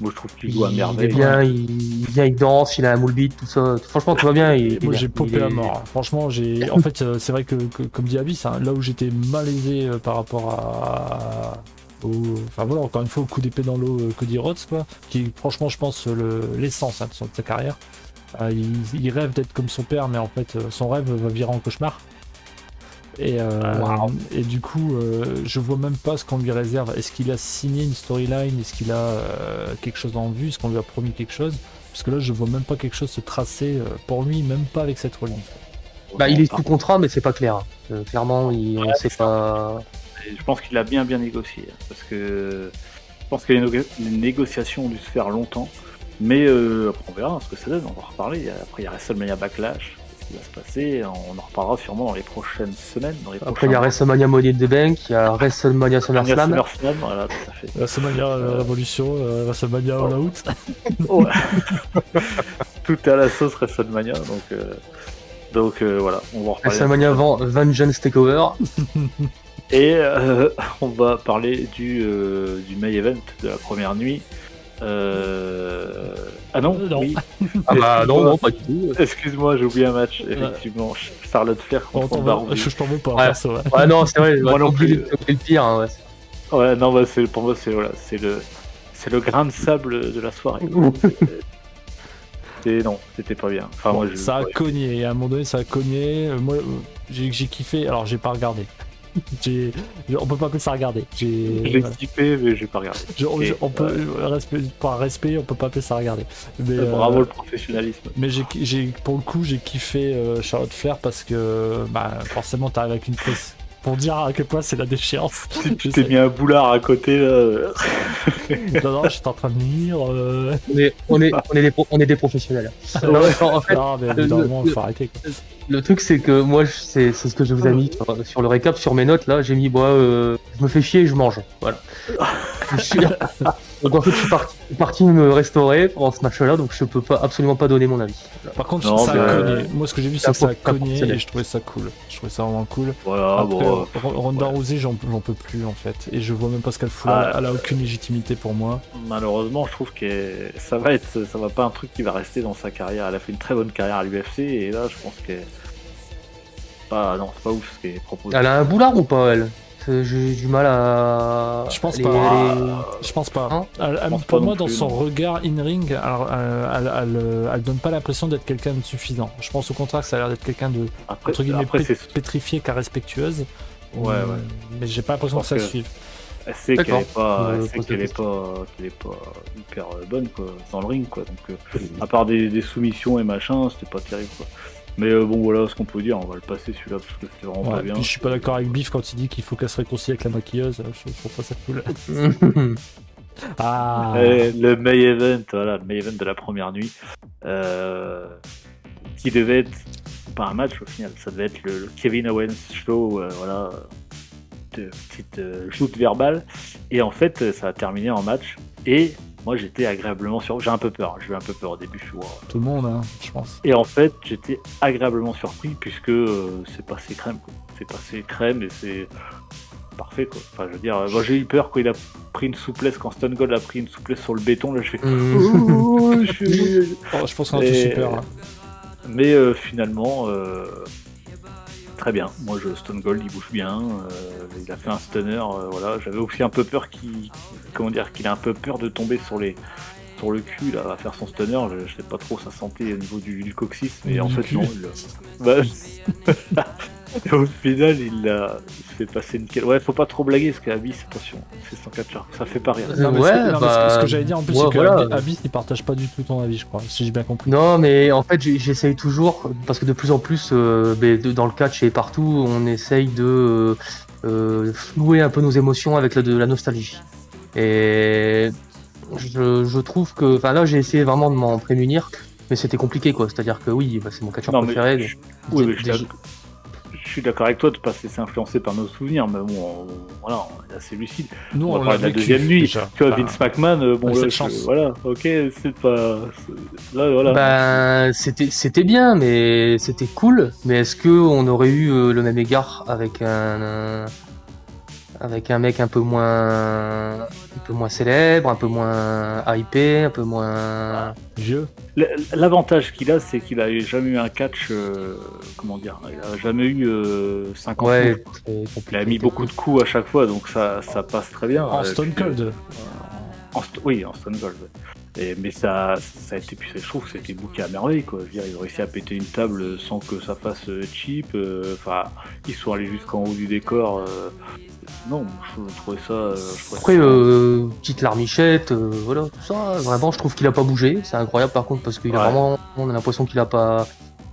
moi, je trouve qu'il joue à merveille. Il vient, il danse, il a un moule beat, tout ça. Franchement, tout va bien. Moi, j'ai popé à mort. Franchement, en fait, c'est vrai que comme dit Abyss, hein, là où j'étais malaisé par rapport à enfin voilà, encore une fois, au coup d'épée dans l'eau, Cody Rhodes, quoi, qui franchement je pense l'essence de sa carrière. Il rêve d'être comme son père, mais en fait son rêve va virer en cauchemar. Et du coup je vois même pas ce qu'on lui réserve. Est-ce qu'il a signé une storyline? Est-ce qu'il a quelque chose en vue? Est-ce qu'on lui a promis quelque chose? Parce que là je vois même pas quelque chose se tracer pour lui, même pas avec cette Rollins. Bah il est sous contrat mais c'est pas clair. Clairement on sait pas. Je pense qu'il a bien négocié, parce que je pense que les négociations ont dû se faire longtemps, mais après on verra ce que ça donne, on va en reparler. Après il y a WrestleMania Backlash, qui va se passer. On en reparlera sûrement dans les prochaines semaines. Après, il y a WrestleMania Money in the Bank, il y a WrestleMania SummerSlam. SummerSlam, voilà, tout à fait. WrestleMania Révolution, WrestleMania All Out. Ouais. Tout est à la sauce WrestleMania, donc voilà, on va en reparler. WrestleMania Vengeance Takeover. Et on va parler du main event de la première nuit. Ah non, Non. oui. Ah bah non, pas du tout. Excuse-moi, j'ai oublié un match, effectivement. Charlotte Flair contre Barbie. Je t'en veux pas, Ouais. perso, ouais. Ouais, non, c'est vrai, Moi non plus. C'est le pire. Hein, ouais. Ouais, non, bah, pour moi, c'est le grain de sable de la soirée. Non, c'était pas bien. Enfin, moi, Ça a cogné, et à un moment donné, ça a cogné. Moi, j'ai kiffé, alors j'ai pas regardé. On peut pas appeler ça regarder. J'ai kiffé, mais j'ai pas regardé. On peut, par respect, on peut pas appeler ça regarder. Mais, bravo le professionnalisme. Mais pour le coup, j'ai kiffé Charlotte Flair parce que forcément, t'arrives avec une presse pour dire à quel point c'est la déchéance. Tu t'es mis un boulard à côté là. Non, j'étais en train de lire. On est des professionnels. En fait, non, mais évidemment, il faut arrêter. Quoi. Le truc, c'est que moi, c'est ce que je vous ai mis sur le récap, sur mes notes. Là, j'ai mis, je me fais chier et je mange. Voilà. Donc en fait, je suis parti me restaurer pendant ce match-là, donc je peux absolument pas donner mon avis. Par contre, non, ça a cogné. Moi, ce que j'ai vu, c'est que ça a cogné et je trouvais ça cool. Je trouvais ça vraiment cool. Voilà, après, Ronda Rousey, j'en peux plus en fait. Et je vois même pas ce qu'elle fout là. Elle a aucune légitimité pour moi. Malheureusement, je trouve que ça va pas un truc qui va rester dans sa carrière. Elle a fait une très bonne carrière à l'UFC et là, je pense que c'est pas ouf ce qui est proposé. Elle a un boulard ou pas, elle? J'ai du mal à. Je pense pas. Je pense pas. Hein Pour moi, dans son regard in-ring, elle donne pas l'impression d'être quelqu'un de suffisant. Je pense au contraire que ça a l'air d'être quelqu'un de entre guillemets pétrifié qu'à respectueuse. Ouais. Mais j'ai pas l'impression que ça suive. Elle sait qu'elle est pas hyper bonne quoi, dans le ring quoi. Donc à part des soumissions et machin, c'était pas terrible quoi. Mais bon voilà ce qu'on peut dire, on va le passer celui-là parce que c'était vraiment pas bien. Puis je suis pas d'accord avec Biff quand il dit qu'il faut qu'elle se réconcilie avec la maquilleuse, je trouve pas ça cool. Le main event, voilà, le main event de la première nuit, qui devait être pas un match au final, ça devait être le Kevin Owens show, voilà, de petite joute verbale, et en fait ça a terminé en match, et moi j'étais agréablement surpris, j'ai eu un peu peur au début, tout le monde, hein, je pense. Et en fait j'étais agréablement surpris puisque c'est passé crème quoi. C'est passé crème et c'est parfait quoi. Enfin je veux dire, moi j'ai eu peur quand il a pris une souplesse, quand Stone Cold a pris une souplesse sur le béton, là je fais je pense qu'on a tous super. Hein. Mais finalement très bien. Moi Stone Cold il bouge bien, il a fait un stunner, voilà. J'avais aussi un peu peur qu'il ait un peu peur de tomber sur le cul là, à faire son stunner. Je sais pas trop sa santé au niveau du coccyx, mais en fait non. Et au final, il se fait passer une... Ouais, faut pas trop blaguer, parce qu'Abyss, attention, c'est son catcheur, ça fait pas rire. Ce que j'allais dire en plus, c'est que Abyss, il partage pas du tout ton avis, je crois, si j'ai bien compris. Non, mais en fait, j'essaye toujours, parce que de plus en plus, dans le catch et partout, on essaye de flouer un peu nos émotions avec de la nostalgie. Et je trouve que... Enfin là, j'ai essayé vraiment de m'en prémunir, mais c'était compliqué, quoi. C'est-à-dire que oui, c'est mon catcheur préféré. Je suis d'accord avec toi de ne pas se laisser influencer par nos souvenirs, mais bon, voilà, on est assez lucide. Nous, on va parler de la deuxième nuit. Déjà. Tu vois, Vince McMahon, bon, là, voilà, ok, c'est pas. Là, voilà. C'était bien, mais c'était cool. Mais est-ce qu'on aurait eu le même égard avec un mec un peu moins célèbre, un peu moins hypé, un peu moins vieux? L'avantage qu'il a, c'est qu'il a jamais eu un catch, comment dire, il a jamais eu 50 coups. Il a mis beaucoup de coups à chaque fois, donc ça passe très bien. En Stone Cold. Oui, en Stone Cold. Mais ça a été, je trouve que c'était booké à merveille, quoi. Je veux dire, ils ont réussi à péter une table sans que ça fasse cheap. Enfin, ils sont allés jusqu'en haut du décor. Non, je trouvais ça. Après, petite larmichette, voilà, tout ça. Vraiment, je trouve qu'il a pas bougé. C'est incroyable par contre, parce qu'il a vraiment. On a l'impression qu'il a pas.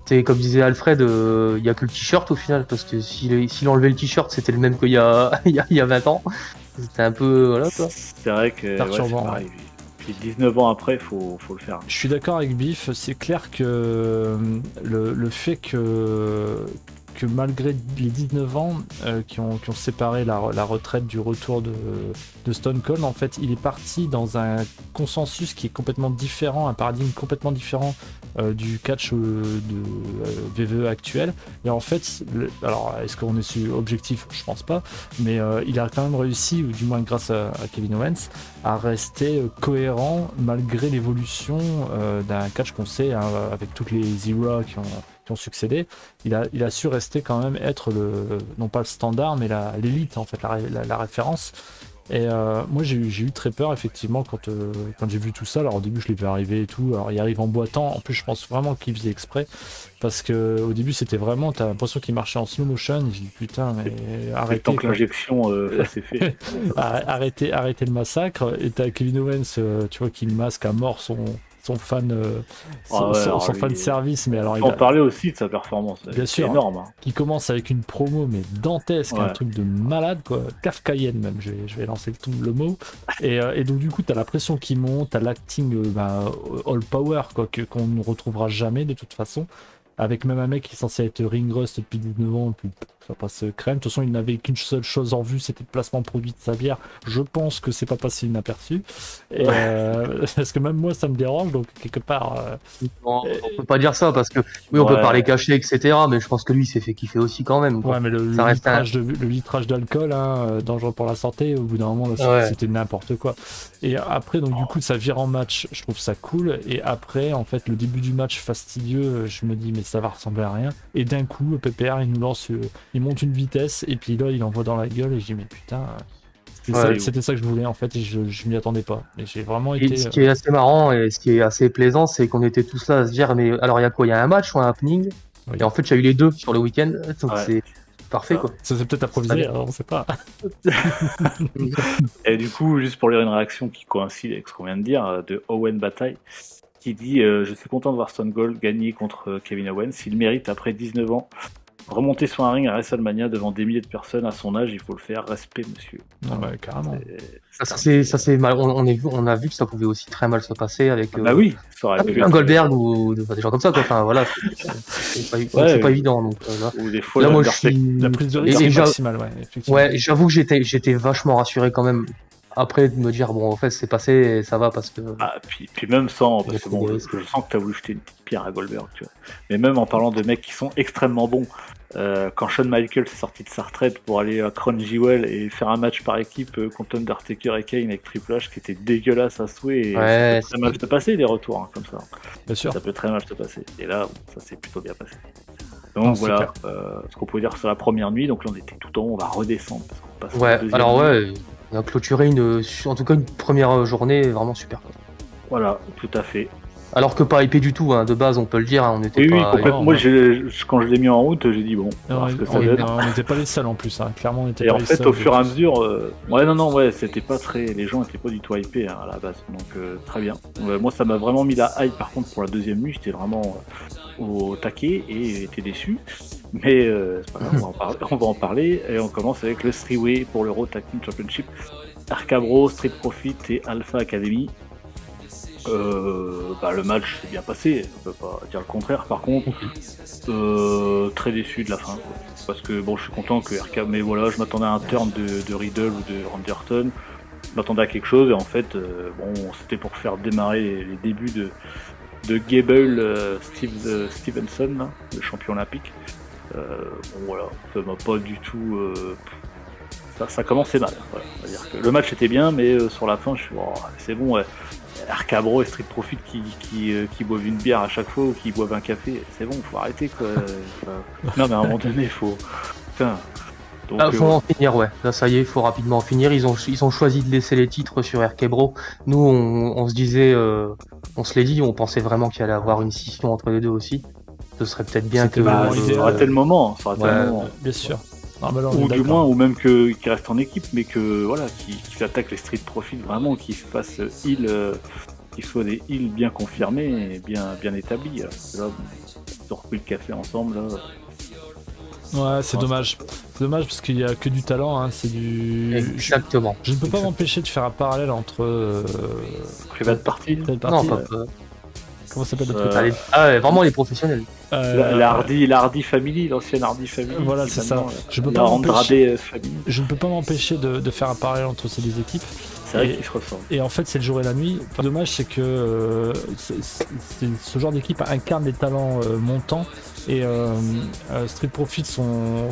C'est comme disait Alfred, il y a que le t-shirt au final, parce que s'il enlevait le t-shirt, c'était le même qu'il y a 20 ans. C'était un peu. Voilà quoi. C'est vrai que. Perturbant. Ouais, Puis 19 ans après, faut le faire. Je suis d'accord avec Biff, c'est clair que le fait que malgré les 19 ans qui ont séparé la retraite du retour de Stone Cold, en fait, il est parti dans un consensus qui est complètement différent, un paradigme complètement différent du catch de VVE actuel. Et en fait, alors est-ce qu'on est objectif? Je pense pas, mais il a quand même réussi, ou du moins grâce à Kevin Owens, à rester cohérent malgré l'évolution d'un catch qu'on sait, hein, avec toutes les eras qui ont succédé. Il a su rester quand même être non pas le standard, mais l'élite, en fait, la référence. Et moi j'ai eu très peur effectivement quand j'ai vu tout ça. Alors au début je l'ai vu arriver et tout, alors il arrive en boitant, en plus je pense vraiment qu'il faisait exprès, parce que au début c'était vraiment, t'as l'impression qu'il marchait en slow motion. J'ai dit putain, mais arrêtez, tant que l'injection s'est fait. arrêtez le massacre. Et t'as Kevin Owens, tu vois, qui masque à mort son fan, son fan service, mais alors il faut en parler aussi de sa performance. Bien sûr, énorme. Hein. Qui commence avec une promo mais dantesque, un truc de malade, quoi, kafkaïenne même. Je vais lancer le mot. Et donc du coup t'as la pression qui monte, t'as l'acting all power, quoi, qu'on ne retrouvera jamais de toute façon. Avec même un mec qui est censé être ring rust depuis 19 ans, puis ça passe crème. De toute façon, il n'avait qu'une seule chose en vue, c'était le placement produit de sa bière. Je pense que c'est pas passé inaperçu. Et parce que même moi, ça me dérange, donc quelque part. On peut pas dire ça, parce que oui, on peut parler caché, etc. Mais je pense que lui, il s'est fait kiffer aussi quand même. Quoi. Ouais, mais le litrage d'alcool, hein, dangereux pour la santé, au bout d'un moment, là, c'était n'importe quoi. Et après, donc du coup, ça vire en match, je trouve ça cool. Et après, en fait, le début du match fastidieux, je me dis, mais ça va ressembler à rien. Et d'un coup, PPR, il nous lance, il monte une vitesse, et puis là, il envoie dans la gueule, et je dis, mais putain, c'était ça que je voulais, en fait, et je m'y attendais pas. Et j'ai vraiment été. Ce qui est assez marrant, et ce qui est assez plaisant, c'est qu'on était tous là à se dire, mais alors il y a quoi? Il y a un match ou un happening? Oui. Et en fait, il y a eu les deux sur le week-end, donc c'est parfait, quoi. Ça s'est peut-être improvisé, alors on sait pas. Et du coup, juste pour lire une réaction qui coïncide avec ce qu'on vient de dire, de Owen Bataille, qui dit je suis content de voir Stone Cold gagner contre Kevin Owens. Il mérite, après 19 ans, remonter sur un ring à WrestleMania devant des milliers de personnes à son âge. Il faut le faire. Respect, monsieur. Ouais, carrément. Ça c'est mal. On a vu que ça pouvait aussi très mal se passer avec oui, ça aurait pu un Goldberg ou des gens comme ça, quoi. Enfin voilà, c'est pas évident. Donc, ou des fois, là, moi, je suis... la prise de risque maximale, effectivement. Ouais, j'avoue que j'étais vachement rassuré quand même. Après, de me dire, bon, en fait, c'est passé et ça va parce que. Puis même sans, parce que bon, je sens que t'as voulu jeter une petite pierre à Goldberg, tu vois. Mais même en parlant de mecs qui sont extrêmement bons, quand Shawn Michaels est sorti de sa retraite pour aller à Crown Jewel et faire un match par équipe contre Undertaker et Kane avec Triple H qui était dégueulasse à souhait, et ça peut très mal se passer, les retours, hein, comme ça. Bien sûr. Ça peut très mal se passer. Et là, ça s'est plutôt bien passé. Donc voilà, ce qu'on peut dire sur la première nuit. Donc là, on était tout en haut, on va redescendre. Parce qu'on passe à la deuxième nuit. On a clôturé en tout cas une première journée vraiment super. Voilà, tout à fait. Alors que pas hypé du tout, hein, de base, on peut le dire, hein, on était pas... Oui, complètement. Moi, quand je l'ai mis en route, j'ai dit bon, on n'était pas les seuls en plus, hein. Clairement, on était pas les seuls. Et en fait, au fur et à mesure, c'était pas très... Les gens étaient pas du tout hypés, hein, à la base, donc très bien. Moi, ça m'a vraiment mis la hype, par contre, pour la deuxième nuit, j'étais vraiment au taquet et j'étais déçu. Mais c'est pas grave, on va en parler. Et on commence avec le three-way pour le Raw Tag Team Championship. RK Bro, Street Profit et Alpha Academy. Le match s'est bien passé, on peut pas dire le contraire. Par contre, très déçu de la fin, quoi. Parce que bon, je suis content que RK, mais voilà, je m'attendais à un turn de Riddle ou de Randy Orton. Je m'attendais à quelque chose et en fait, c'était pour faire démarrer les débuts de Gable Stevenson, là, le champion olympique. Voilà, ça m'a pas du tout. Ça commençait mal. Voilà. On va dire que le match était bien, mais sur la fin, je suis c'est bon. RK Bro et Street Profit qui boivent une bière à chaque fois ou qui boivent un café, c'est bon, faut arrêter, quoi. Non, mais à un moment donné, faut. Putain. Donc, faut en finir, ouais. Là, ça y est, il faut rapidement en finir. Ils ont choisi de laisser les titres sur RK Bro. Nous, on se disait, on se l'est dit, on pensait vraiment qu'il allait avoir une scission entre les deux aussi. Ce serait peut-être bien que. Ça aurait été le moment. Bien sûr. Ou du moins, ou même qu'ils restent en équipe, mais que voilà, qu'ils attaquent les Street Profits vraiment, qu'ils se fassent heal, qu'ils soient des heals bien confirmés et bien établis. Là, ils ont repris le café ensemble. Là. Ouais, c'est dommage. C'est dommage parce qu'il y a que du talent, hein. C'est du. Exactement. Je ne peux pas m'empêcher de faire un parallèle entre. Private Party. Non, pas. Comment ça s'appelle le truc Vraiment les professionnels. La Hardy Family, l'ancienne Hardy Family. Voilà, c'est ça. Je peux la pas Andrade Family. Je ne peux pas m'empêcher de faire un parallèle entre ces deux équipes. C'est vrai qu'ils se ressemblent. Et en fait, c'est le jour et la nuit. Le dommage, c'est que ce genre d'équipe incarne des talents montants. Et Street Profits sont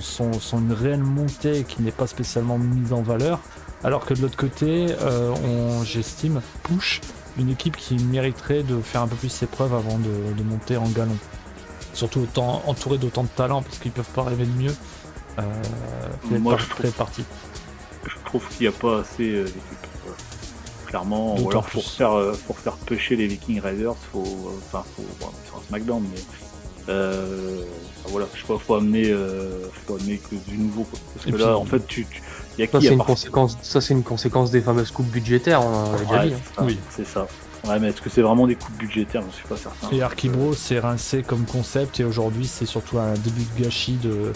une réelle montée qui n'est pas spécialement mise en valeur. Alors que de l'autre côté, j'estime, Push, une équipe qui mériterait de faire un peu plus ses preuves avant de monter en galon. Surtout entouré d'autant de talents, parce qu'ils peuvent pas rêver de mieux. Moi, je trouve qu'il n'y a pas assez d'équipes. Clairement, ou alors pour faire pusher les Viking Raiders, faut sur un SmackDown, mais voilà, je sais pas, faut amener que du nouveau, quoi. Parce que là, en fait, il y a qui ça, c'est une conséquence des fameuses coupes budgétaires, on avait déjà dit. Oui, c'est ça. Ouais, mais est-ce que c'est vraiment des coupes budgétaires? Je suis pas certain. Et Arkibro s'est rincé comme concept, et aujourd'hui, c'est surtout un début de gâchis de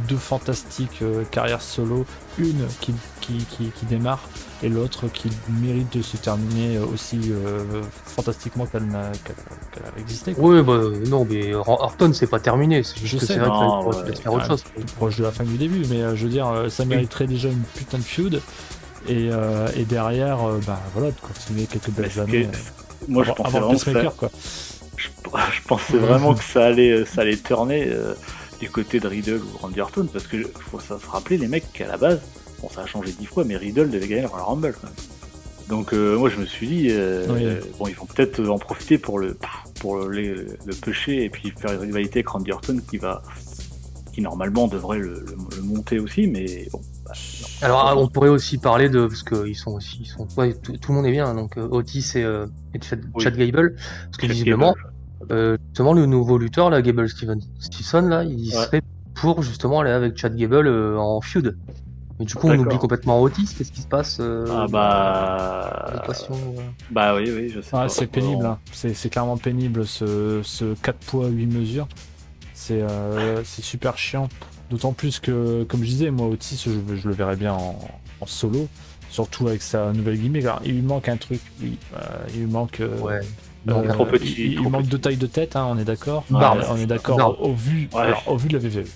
deux fantastiques carrières solo, une qui démarre et l'autre qui mérite de se terminer aussi fantastiquement qu'elle a existé. Oui, non, mais Orton c'est pas terminé, c'est juste que c'est vrai qu'il faut peut-être faire autre chose. Proche de la fin du début, mais je veux dire, ça mériterait déjà une putain de feud. Et derrière, voilà, de continuer quelques belles années. Moi, je pensais vraiment que quoi. Je pensais vraiment que ça allait tourner du côté de Riddle ou Randy Orton, parce que faut se rappeler, les mecs qu'à la base, bon, ça a changé 10 fois, mais Riddle devait gagner le Royal Rumble quand même. Donc moi, je me suis dit, bon, ils vont peut-être en profiter pour le pusher et puis faire une rivalité avec Randy Orton qui normalement devrait le monter aussi, mais bon. Alors on pourrait aussi parler de, parce que ils sont ouais, tout le monde est bien, donc Otis et Chad Gable, parce que visiblement justement le nouveau lutteur là, Gable Stevenson là, il serait pour justement aller avec Chad Gable en feud. Mais du coup on oublie complètement Otis, qu'est-ce qui se passe Bah oui, je sais pas. C'est pénible, hein. C'est clairement pénible ce 4 poids 8 mesures. C'est super chiant. D'autant plus que, comme je disais, moi Otis, je le verrais bien en solo, surtout avec sa nouvelle gimmick. Alors, il lui manque un truc, oui. Il lui manque. Trop petit. Il manque de taille de tête, hein, on est d'accord. On est d'accord. Au vu de la VVE.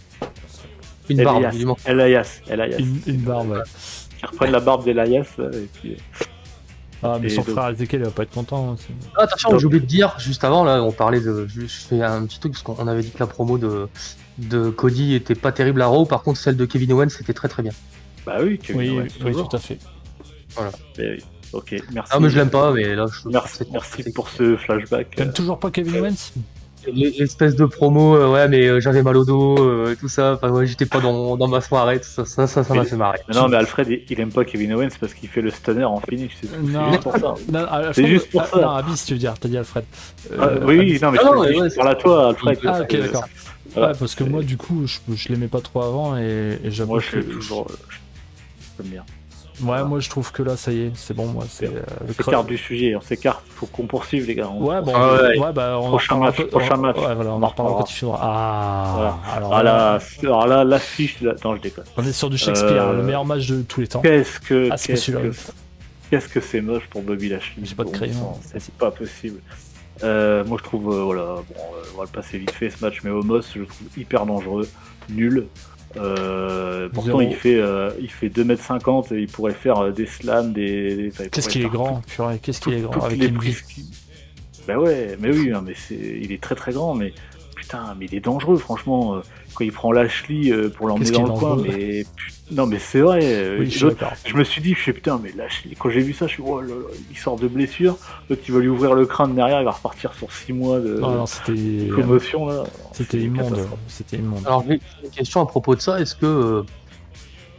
Une barbe, Elias. Une barbe, ouais. Ils reprennent la barbe d'Elias, et puis. Mais son frère Ezekiel, il va pas être content. Attention, j'ai oublié de dire, juste avant, là, on parlait de. Je fais un petit truc, parce qu'on avait dit que la promo de Cody était pas terrible à Raw, par contre celle de Kevin Owens c'était très très bien. Bah oui, Kevin Owens. Oui, tout à fait. Voilà. Ok, merci. Ah mais je l'aime pas, mais là merci pour ce flashback. T'aimes toujours pas Kevin Owens? L'espèce de promo, mais j'avais mal au dos, tout ça, enfin ouais, j'étais pas dans ma soirée, tout ça m'a fait marrer. Non mais Alfred il aime pas Kevin Owens parce qu'il fait le stunner en finish, c'est juste pour ça. C'est juste pour ça. Non, Abyss tu veux dire, t'as dit Alfred. Oui, non mais je parle à toi Alfred. Ah ok, d'accord. Ouais, parce que moi du coup je l'aimais pas trop avant et j'avoue moi je toujours j'aime bien. Ouais, moi je trouve que là ça y est, c'est bon, moi c'est on s'écarte du sujet, on s'écarte, faut qu'on poursuive les gars. Prochain match. Ouais, voilà, on en reparlera quand il faudra. Alors là l'affiche non, je déconne. On est sur du Shakespeare, le meilleur match de tous les temps. Qu'est-ce que c'est moche pour Bobby Lashley. J'ai pas de crayon, c'est pas possible. Moi je trouve on va le passer vite fait ce match, mais Omos je le trouve hyper dangereux, nul. Pourtant il fait 2m50 et il pourrait faire des slams, Qu'est-ce qu'il est grand, purée, qu'est-ce qu'il est grand avec les prises Bah ouais, mais oui, mais il est très très grand, mais putain, mais il est dangereux franchement quand il prend Lashley pour l'emmener dans le coin, mais non mais c'est vrai. Oui, je me suis dit, putain, mais Lashley, quand j'ai vu ça, je suis oh là là, il sort de blessure, l'autre il va lui ouvrir le crâne derrière, il va repartir sur 6 mois de commotion là. C'était immonde. Alors j'ai une question à propos de ça, est-ce que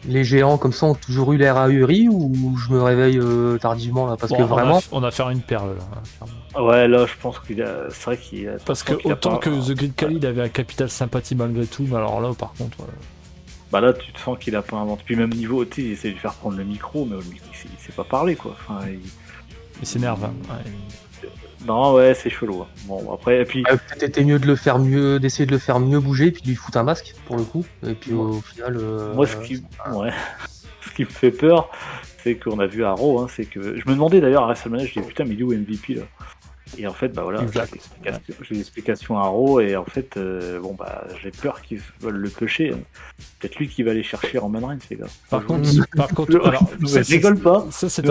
les géants comme ça ont toujours eu l'air ahuri ou je me réveille tardivement là, parce que vraiment on a fait une perle là. Ouais, là je pense c'est vrai qu'il a... Parce que autant que The Great Khali avait un capital sympathie malgré tout, mais alors là par contre bah là tu te sens qu'il a pas inventé, puis même niveau il essaie de lui faire prendre le micro, mais il sait pas parler quoi, enfin il s'énerve, hein. Non, ouais, c'est chelou. Hein. Bon, après, et puis. Peut-être été mieux d'essayer de le faire mieux bouger, puis de lui foutre un masque pour le coup. Et puis au final. Moi, ce qui me fait peur, c'est qu'on a vu à Raw, hein, c'est que. Je me demandais d'ailleurs à WrestleMania, je dis putain, mais il est où MVP là? Et en fait, bah voilà, j'ai l'explication à Raw, et en fait, bon bah j'ai peur qu'ils veulent le pêcher. Peut-être lui qui va aller chercher Roman Reigns, les gars. Par contre, alors, ça rigole pas. Ça, c'est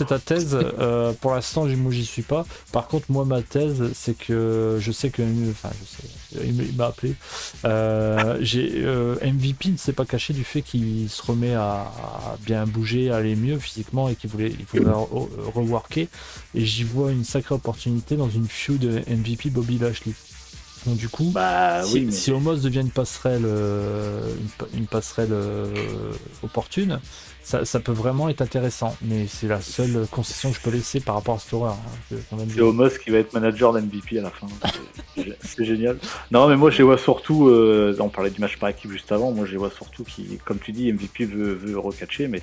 ta thèse. Pour l'instant, moi, j'y suis pas. Par contre, moi, ma thèse, c'est que je sais que, il m'a appelé. MVP ne s'est pas caché du fait qu'il se remet à bien bouger, à aller mieux physiquement, et qu'il voulait reworker. Et j'y vois une sacrée opportunité dans une feud MVP Bobby Lashley. Donc du coup, si Omos devient une passerelle opportune, ça peut vraiment être intéressant. Mais c'est la seule concession que je peux laisser par rapport à cette horreur. Hein, c'est Omos qui va être manager d'MVP à la fin. C'est génial. Non, mais moi je les vois surtout, on parlait du match par équipe juste avant, moi je les vois surtout qui, comme tu dis, MVP veut recatcher, mais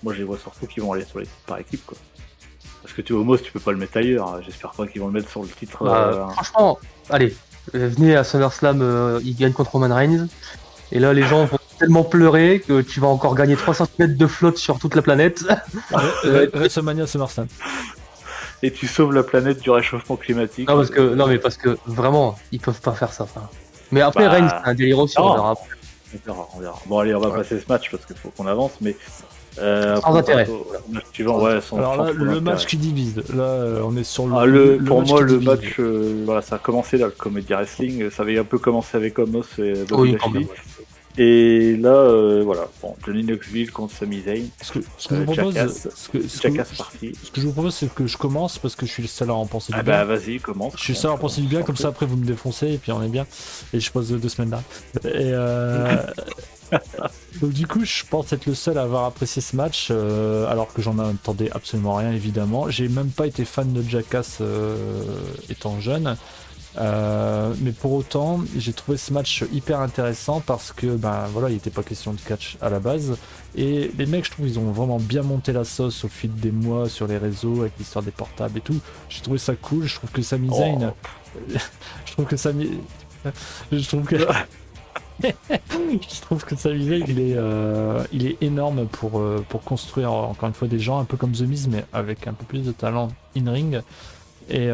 moi je les vois surtout qui vont aller sur les titres par équipe, quoi. Parce que tu Omos, tu peux pas le mettre ailleurs. J'espère pas qu'ils vont le mettre sur le titre. Franchement, allez. Venez à SummerSlam, il gagne contre Roman Reigns. Et là, les gens vont tellement pleurer que tu vas encore gagner 3 cm de flotte sur toute la planète. WrestleMania SummerSlam. Et tu sauves la planète du réchauffement climatique. Non, parce que vraiment, ils peuvent pas faire ça. Mais après, Reigns, c'est un délire aussi, on verra. On verra. Bon, allez, on va passer ce match parce qu'il faut qu'on avance. Mais sans intérêt. Alors là, le match qui divise. Là, on est sur pour moi, le match, ça a commencé là, le Comedy Wrestling. Ça avait un peu commencé avec Omos et Bobby Lashley. Et là, Johnny Knoxville contre Sami Zayn. Ce que je vous propose, ce que je vous propose, c'est que je commence parce que je suis le seul à en penser du bien. Bah vas-y, commence. Je suis le seul à en penser du bien, comme ça après vous me défoncez et puis on est bien. Et je pose 2 semaines là. Et donc du coup, je pense être le seul à avoir apprécié ce match, alors que j'en attendais absolument rien, évidemment. J'ai même pas été fan de Jackass étant jeune. Mais pour autant, j'ai trouvé ce match hyper intéressant parce que il n'était pas question de catch à la base, et les mecs, je trouve, ils ont vraiment bien monté la sauce au fil des mois sur les réseaux avec l'histoire des portables et tout. J'ai trouvé ça cool. Je trouve que Sami Zayn, je trouve que Sami Zayn, il est énorme pour construire encore une fois des gens un peu comme The Miz, mais avec un peu plus de talent in-ring. Et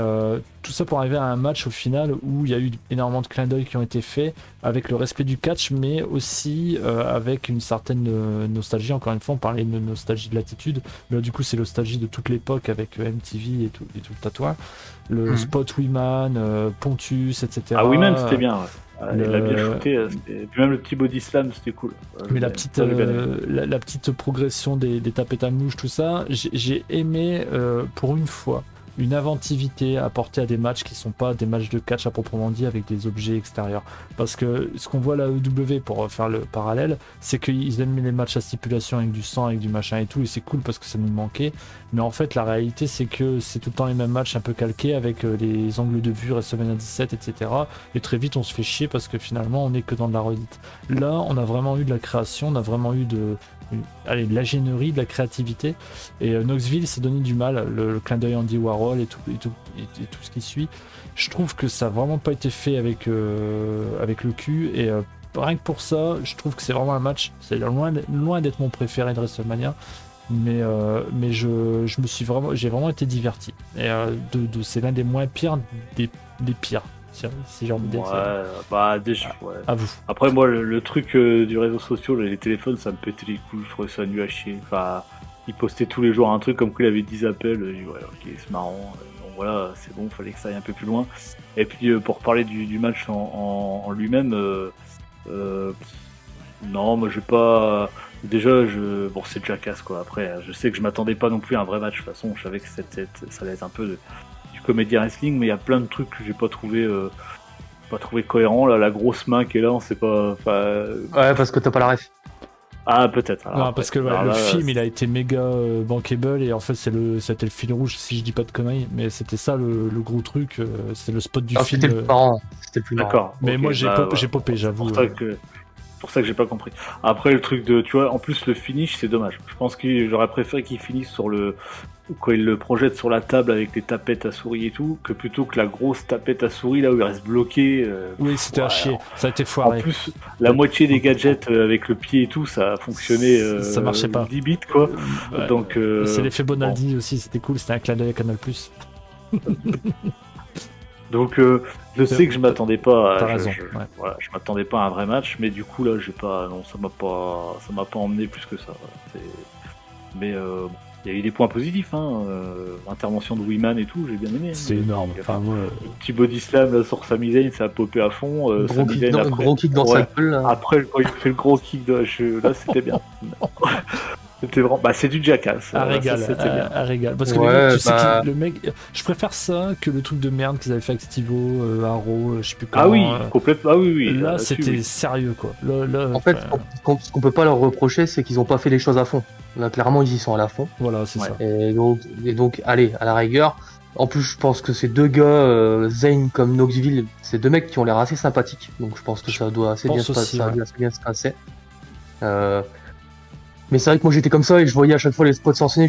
tout ça pour arriver à un match au final où il y a eu énormément de clins d'œil qui ont été faits avec le respect du catch, mais aussi avec une certaine nostalgie. Encore une fois, on parlait de nostalgie de l'attitude, mais là du coup c'est nostalgie de toute l'époque avec MTV et tout le tatouage, le spot Wiman, Pontus, etc. Ah, Wiman c'était bien, ouais. Il a bien shooté, puis même le petit body slam c'était cool. Mais la petite progression des tapettes à mouche, tout ça, j'ai aimé pour une fois une inventivité apportée à des matchs qui sont pas des matchs de catch à proprement dit avec des objets extérieurs. Parce que ce qu'on voit à la EW, pour faire le parallèle, c'est qu'ils aiment les matchs à stipulation avec du sang, avec du machin et tout, et c'est cool parce que ça nous manquait. Mais en fait, la réalité, c'est que c'est tout le temps les mêmes matchs un peu calqués avec les angles de vue, WrestleMania 17, etc. Et très vite, on se fait chier parce que finalement, on est que dans de la redite. Là, on a vraiment eu de la création, on a vraiment eu de l'ingénierie, de la créativité, et Knoxville s'est donné du mal, le clin d'œil Andy Warhol et tout ce qui suit. Je trouve que ça a vraiment pas été fait avec le cul, et rien que pour ça, je trouve que c'est vraiment un match, c'est loin d'être mon préféré de WrestleMania, mais j'ai vraiment été diverti, et c'est l'un des moins pires des pires. Si j'ai envie de dire ça. Déjà, ouais. À vous. Après, moi, le truc du réseau social, les téléphones, ça me pétait les couilles, je trouvais ça nul à chier. Enfin, il postait tous les jours un truc comme qu'il avait 10 appels, ouais, ok, c'est marrant. Donc voilà, c'est bon, fallait que ça aille un peu plus loin. Et puis, pour parler du match en lui-même, non, moi, j'ai pas. Déjà, bon, c'est Jackass, quoi. Après, je sais que je m'attendais pas non plus à un vrai match. De toute façon, je savais que ça allait être un peu du comédie wrestling, mais il y a plein de trucs que j'ai pas trouvé cohérent. Là, la grosse main qui est là, on sait pas. Ouais, parce que t'as pas la ref. Ah, peut-être. Non, parce que le film, il a été méga bankable, et en fait, c'était le fil rouge, si je dis pas de conneries, mais c'était ça le gros truc, c'est le spot du film. C'était le plus marrant. D'accord. Mais okay, moi, j'ai popé, j'avoue. pour ça que j'ai pas compris. Après le truc de, tu vois, en plus le finish c'est dommage. Je pense que j'aurais préféré qu'il finisse sur le quand il le projette sur la table avec les tapettes à souris et tout, que plutôt que la grosse tapette à souris là où il reste bloqué. Oui, c'était à chier. Ça a été En foiré. plus, la moitié des gadgets avec le pied et tout, ça a fonctionné. Ça marchait pas. 10 bits quoi. Ouais. Donc. C'est l'effet Bonaldi aussi, c'était cool. C'était un clin d'œil à Canal+. Donc je sais que je m'attendais pas. T'as raison. Voilà, je m'attendais pas à un vrai match, mais du coup là, j'ai pas. Non, ça m'a pas emmené plus que ça. Mais il y a eu des points positifs, hein. L'intervention de Wiman et tout, j'ai bien aimé. C'est énorme. Enfin, moi... Le petit body slam là, sur Sami Zayn, ça a popé à fond. Gros kick dans sa gueule. Là. Après, quand il fait le gros kick, là c'était bien. C'était vraiment... Bah, c'est du jackass. Un régal, c'était bien. un régal. Parce que le mec, je préfère ça que le truc de merde qu'ils avaient fait avec Steve-O, Arrow, je sais plus comment. Ah oui, complètement. Ah oui. Là, c'était sérieux, quoi. Là, en fait, ce qu'on peut pas leur reprocher, c'est qu'ils ont pas fait les choses à fond. Là, clairement, ils y sont à la fond. Voilà, c'est ça. Et donc, allez, à la rigueur. En plus, je pense que ces deux gars, Zayn comme Knoxville, c'est deux mecs qui ont l'air assez sympathiques. Donc, je pense que ça doit assez bien se passer. Mais c'est vrai que moi j'étais comme ça et je voyais à chaque fois les spots s'enchaîner,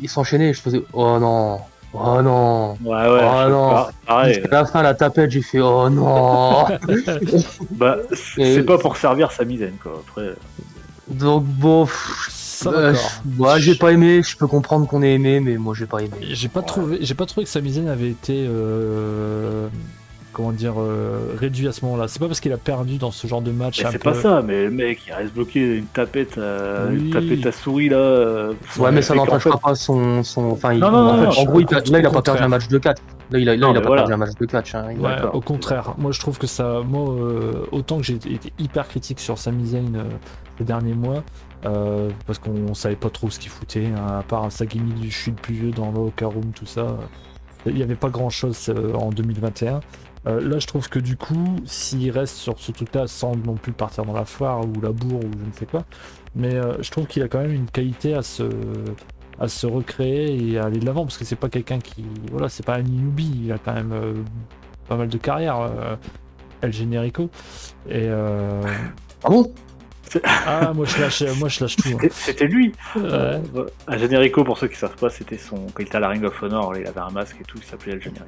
ils s'enchaînaient et je faisais oh non. Ouais, oh non. Pareil. Jusqu'à la fin, la tapette, j'ai fait oh non. Bah, c'est pas pour servir sa misaine, quoi. Après. Donc bon, moi j'ai pas aimé, je peux comprendre qu'on ait aimé, mais moi j'ai pas aimé. J'ai pas trouvé que Sami Zayn avait été réduit à ce moment-là. C'est pas parce qu'il a perdu dans ce genre de match. C'est pas ça, mais le mec il reste bloqué une tapette à souris là. Ouais, mais ça n'empêchera pas son. Enfin, en gros, là il a pas perdu un match de 4. Là il a pas perdu un match de catch. Hein, au contraire, moi je trouve que ça. Moi, autant que j'ai été hyper critique sur Sami Zayn ces derniers mois. Parce qu'on savait pas trop ce qu'il foutait, hein, à part sa gimmick du je suis le plus vieux dans le locker room, tout ça. Il n'y avait pas grand chose en 2021. Là, je trouve que du coup, s'il reste sur ce truc-là sans non plus partir dans la foire ou la bourre ou je ne sais quoi, mais je trouve qu'il a quand même une qualité à se recréer et à aller de l'avant parce que c'est pas quelqu'un qui. Voilà, c'est pas un newbie, il a quand même pas mal de carrière, El Generico. Et. Ah bon? Ah, moi je lâche tout. Hein. C'était lui. Ouais. Un Generico, pour ceux qui savent pas, c'était son. Quand il était à la Ring of Honor, il avait un masque et tout, il s'appelait El Generico.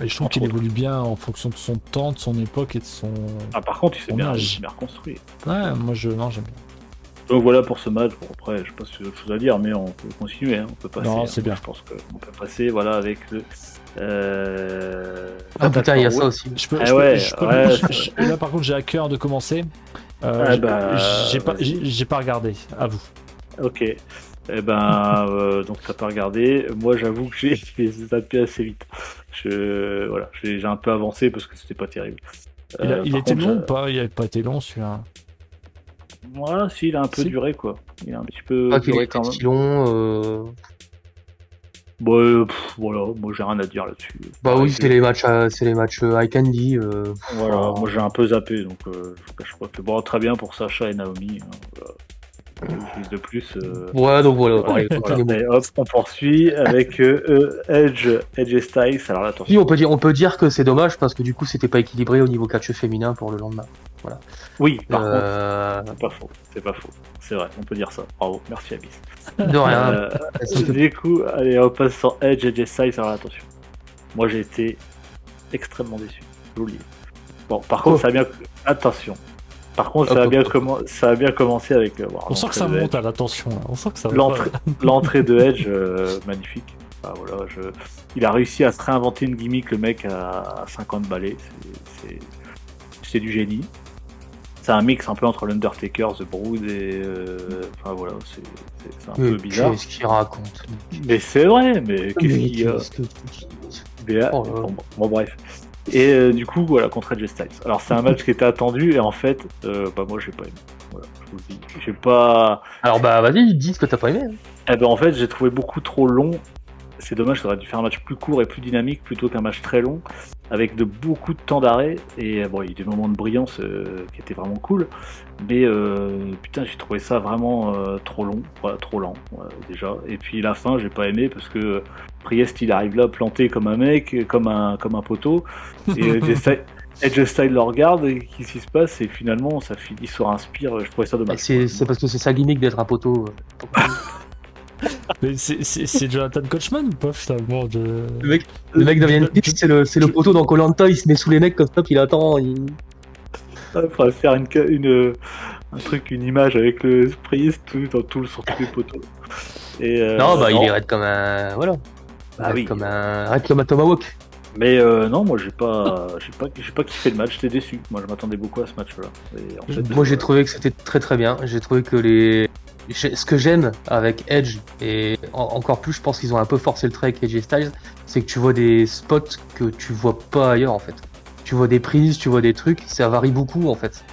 Et je trouve qu'il évolue bien en fonction de son temps, de son époque et de son. Ah, par contre, il s'est bien reconstruit. Ouais, moi j'aime bien. Donc voilà pour ce match. Bon, après, je sais pas si j'ai autre chose à dire, mais on peut continuer. Hein. On peut passer. Non, c'est bien. Je pense qu'on peut passer, voilà, avec le. Ah putain, il y a ça aussi. Là, par contre, j'ai à cœur de commencer. J'ai pas regardé. À vous. Ok. Donc t'as pas regardé. Moi, j'avoue que j'ai zappé assez vite. J'ai un peu avancé parce que c'était pas terrible. Il était long ou pas? Il avait pas été long celui-là. Voilà, si, il a un peu duré quoi. Il a un petit peu duré quand même. Si long. Voilà, moi j'ai rien à dire là-dessus. Bah oui, c'est les matchs High Candy. Voilà, moi j'ai un peu zappé, donc je crois que bon, très bien pour Sacha et Naomi. De plus. Ouais, donc voilà. Et hop, on poursuit avec Edge et Styles. Alors là, attention. Oui, on peut dire que c'est dommage parce que du coup c'était pas équilibré au niveau catch féminin pour le lendemain. Voilà. Oui, par contre, c'est pas faux. C'est vrai, on peut dire ça. Bravo, merci Abyss. De rien. Du coup, allez, on passe sur Edge et Styles. Alors attention. Moi j'ai été extrêmement déçu. J'oublie. Bon, par contre, ça a bien. Attention. Par contre, ça a bien commencé avec. On sent que ça monte à l'attention. On sent que ça. L'entrée de Edge, magnifique. Enfin, voilà, il a réussi à se réinventer une gimmick, le mec à 50 balais. C'est du génie. C'est un mix un peu entre l'Undertaker, The Brood et. Enfin voilà, c'est un peu bizarre. Qu'est-ce qu'il raconte? Mais c'est vrai, mais qu'est-ce qu'il y a? Bon, bref. Et du coup, voilà, contre Edge Styles. Alors, c'est un match qui était attendu, et en fait, moi, j'ai pas aimé. Voilà, je vous le dis. J'ai pas. Alors, vas-y, dis ce que t'as pas aimé. En fait, j'ai trouvé beaucoup trop long. C'est dommage, ça aurait dû faire un match plus court et plus dynamique plutôt qu'un match très long, avec beaucoup de temps d'arrêt. Et bon, il y a eu des moments de brillance qui étaient vraiment cool. Mais putain, j'ai trouvé ça vraiment trop long, trop lent déjà. Et puis la fin, j'ai pas aimé parce que Priest il arrive là planté comme un mec, comme un poteau. Et Edge Style le regarde et qu'est-ce qui se passe et finalement ça finit sur un spear. Je trouvais ça dommage. C'est parce que c'est sa gimmick d'être un poteau. Mais c'est Jonathan Coachman ou pas finalement Le mec devient Pitch, c'est le poteau dans Koh-Lanta, il se met sous les mecs comme ça, puis il attend. Il faudrait faire un truc, une image avec le Priest sur tous les poteaux. Et, non, bah il est raide comme un. Voilà. Ah oui. Raide comme un Tomahawk. Mais non, moi j'ai pas kiffé le match, j'étais déçu. Moi je m'attendais beaucoup à ce match-là. Et en fait, moi j'ai trouvé que c'était très très bien. J'ai trouvé que ce que j'aime avec Edge, et encore plus je pense qu'ils ont un peu forcé le trait avec Edge Styles, c'est que tu vois des spots que tu vois pas ailleurs en fait. Tu vois des prises, tu vois des trucs, ça varie beaucoup en fait.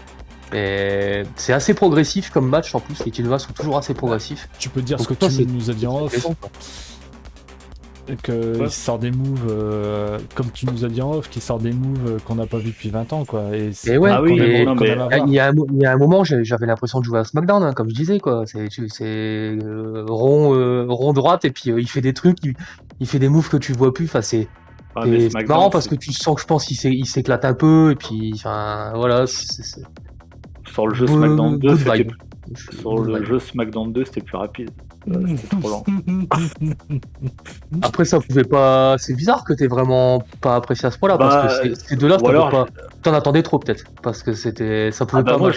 Et c'est assez progressif comme match en plus, les Tilva sont toujours assez progressifs. Tu peux dire donc ce que toi, tu nous as dit en off. Qu'il sort des moves, comme tu nous as dit en off, qui sort des moves qu'on n'a pas vu depuis 20 ans, quoi. Et ouais, ah oui, il y a un moment, j'avais l'impression de jouer à SmackDown, hein, comme je disais, quoi. C'est rond droite, et puis il fait des trucs, il fait des moves que tu vois plus. Enfin, c'est marrant parce que tu sens que je pense qu'il s'éclate un peu, et puis, enfin, voilà. Sur le jeu SmackDown 2, jeu SmackDown 2, c'était plus rapide. C'était trop lent. Après, ça pouvait pas. C'est bizarre que t'aies vraiment pas apprécié à ce point-là, parce que ces deux-là, t'en attendais trop peut-être, parce que ça pouvait pas. Moi,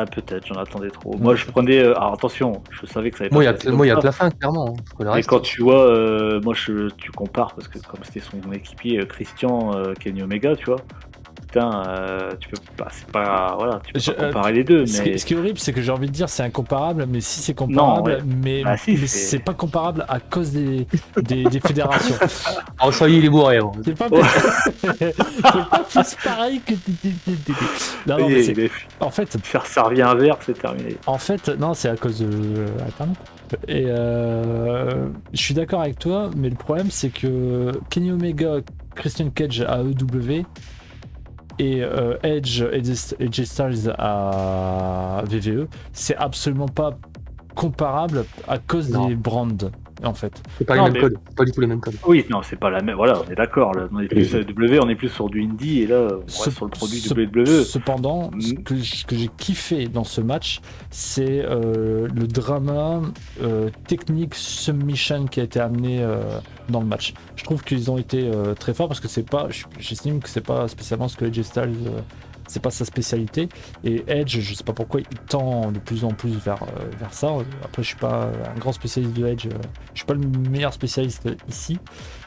peut-être, j'en attendais trop. Moi, je prenais. Alors attention, je savais que ça allait pas. Moi, il y a que la fin, clairement. Et quand tu vois, tu compares, parce que comme c'était son équipier Christian, Kenny Omega, tu vois. Tu peux pas, tu peux pas comparer les deux. Mais... Ce qui est horrible, c'est que j'ai envie de dire c'est incomparable, mais si c'est comparable, mais c'est pas comparable à cause des fédérations. Oh, ça y est, il est bourré. Hein. C'est pas plus pareil que. Non, mais en fait, faire servir un verre, c'est terminé. En fait, non, c'est à cause de Internet. Et je suis d'accord avec toi, mais le problème c'est que Kenny Omega, Christian Cage à AEW et Edge Styles à VVE, c'est absolument pas comparable à cause des brands en fait. C'est pas les mêmes codes, pas du tout les mêmes codes. Oui, non, c'est pas la même. Voilà, on est d'accord. On est plus AEW, on est plus sur du indie et là, on reste sur le produit WWE. Cependant, ce que j'ai kiffé dans ce match, c'est le drama technique submission qui a été amené dans le match. Je trouve qu'ils ont été très forts parce que j'estime que c'est pas spécialement ce que AJ Styles c'est pas sa spécialité, et Edge, je sais pas pourquoi il tend de plus en plus vers ça. Après, je suis pas un grand spécialiste de Edge, je suis pas le meilleur spécialiste ici,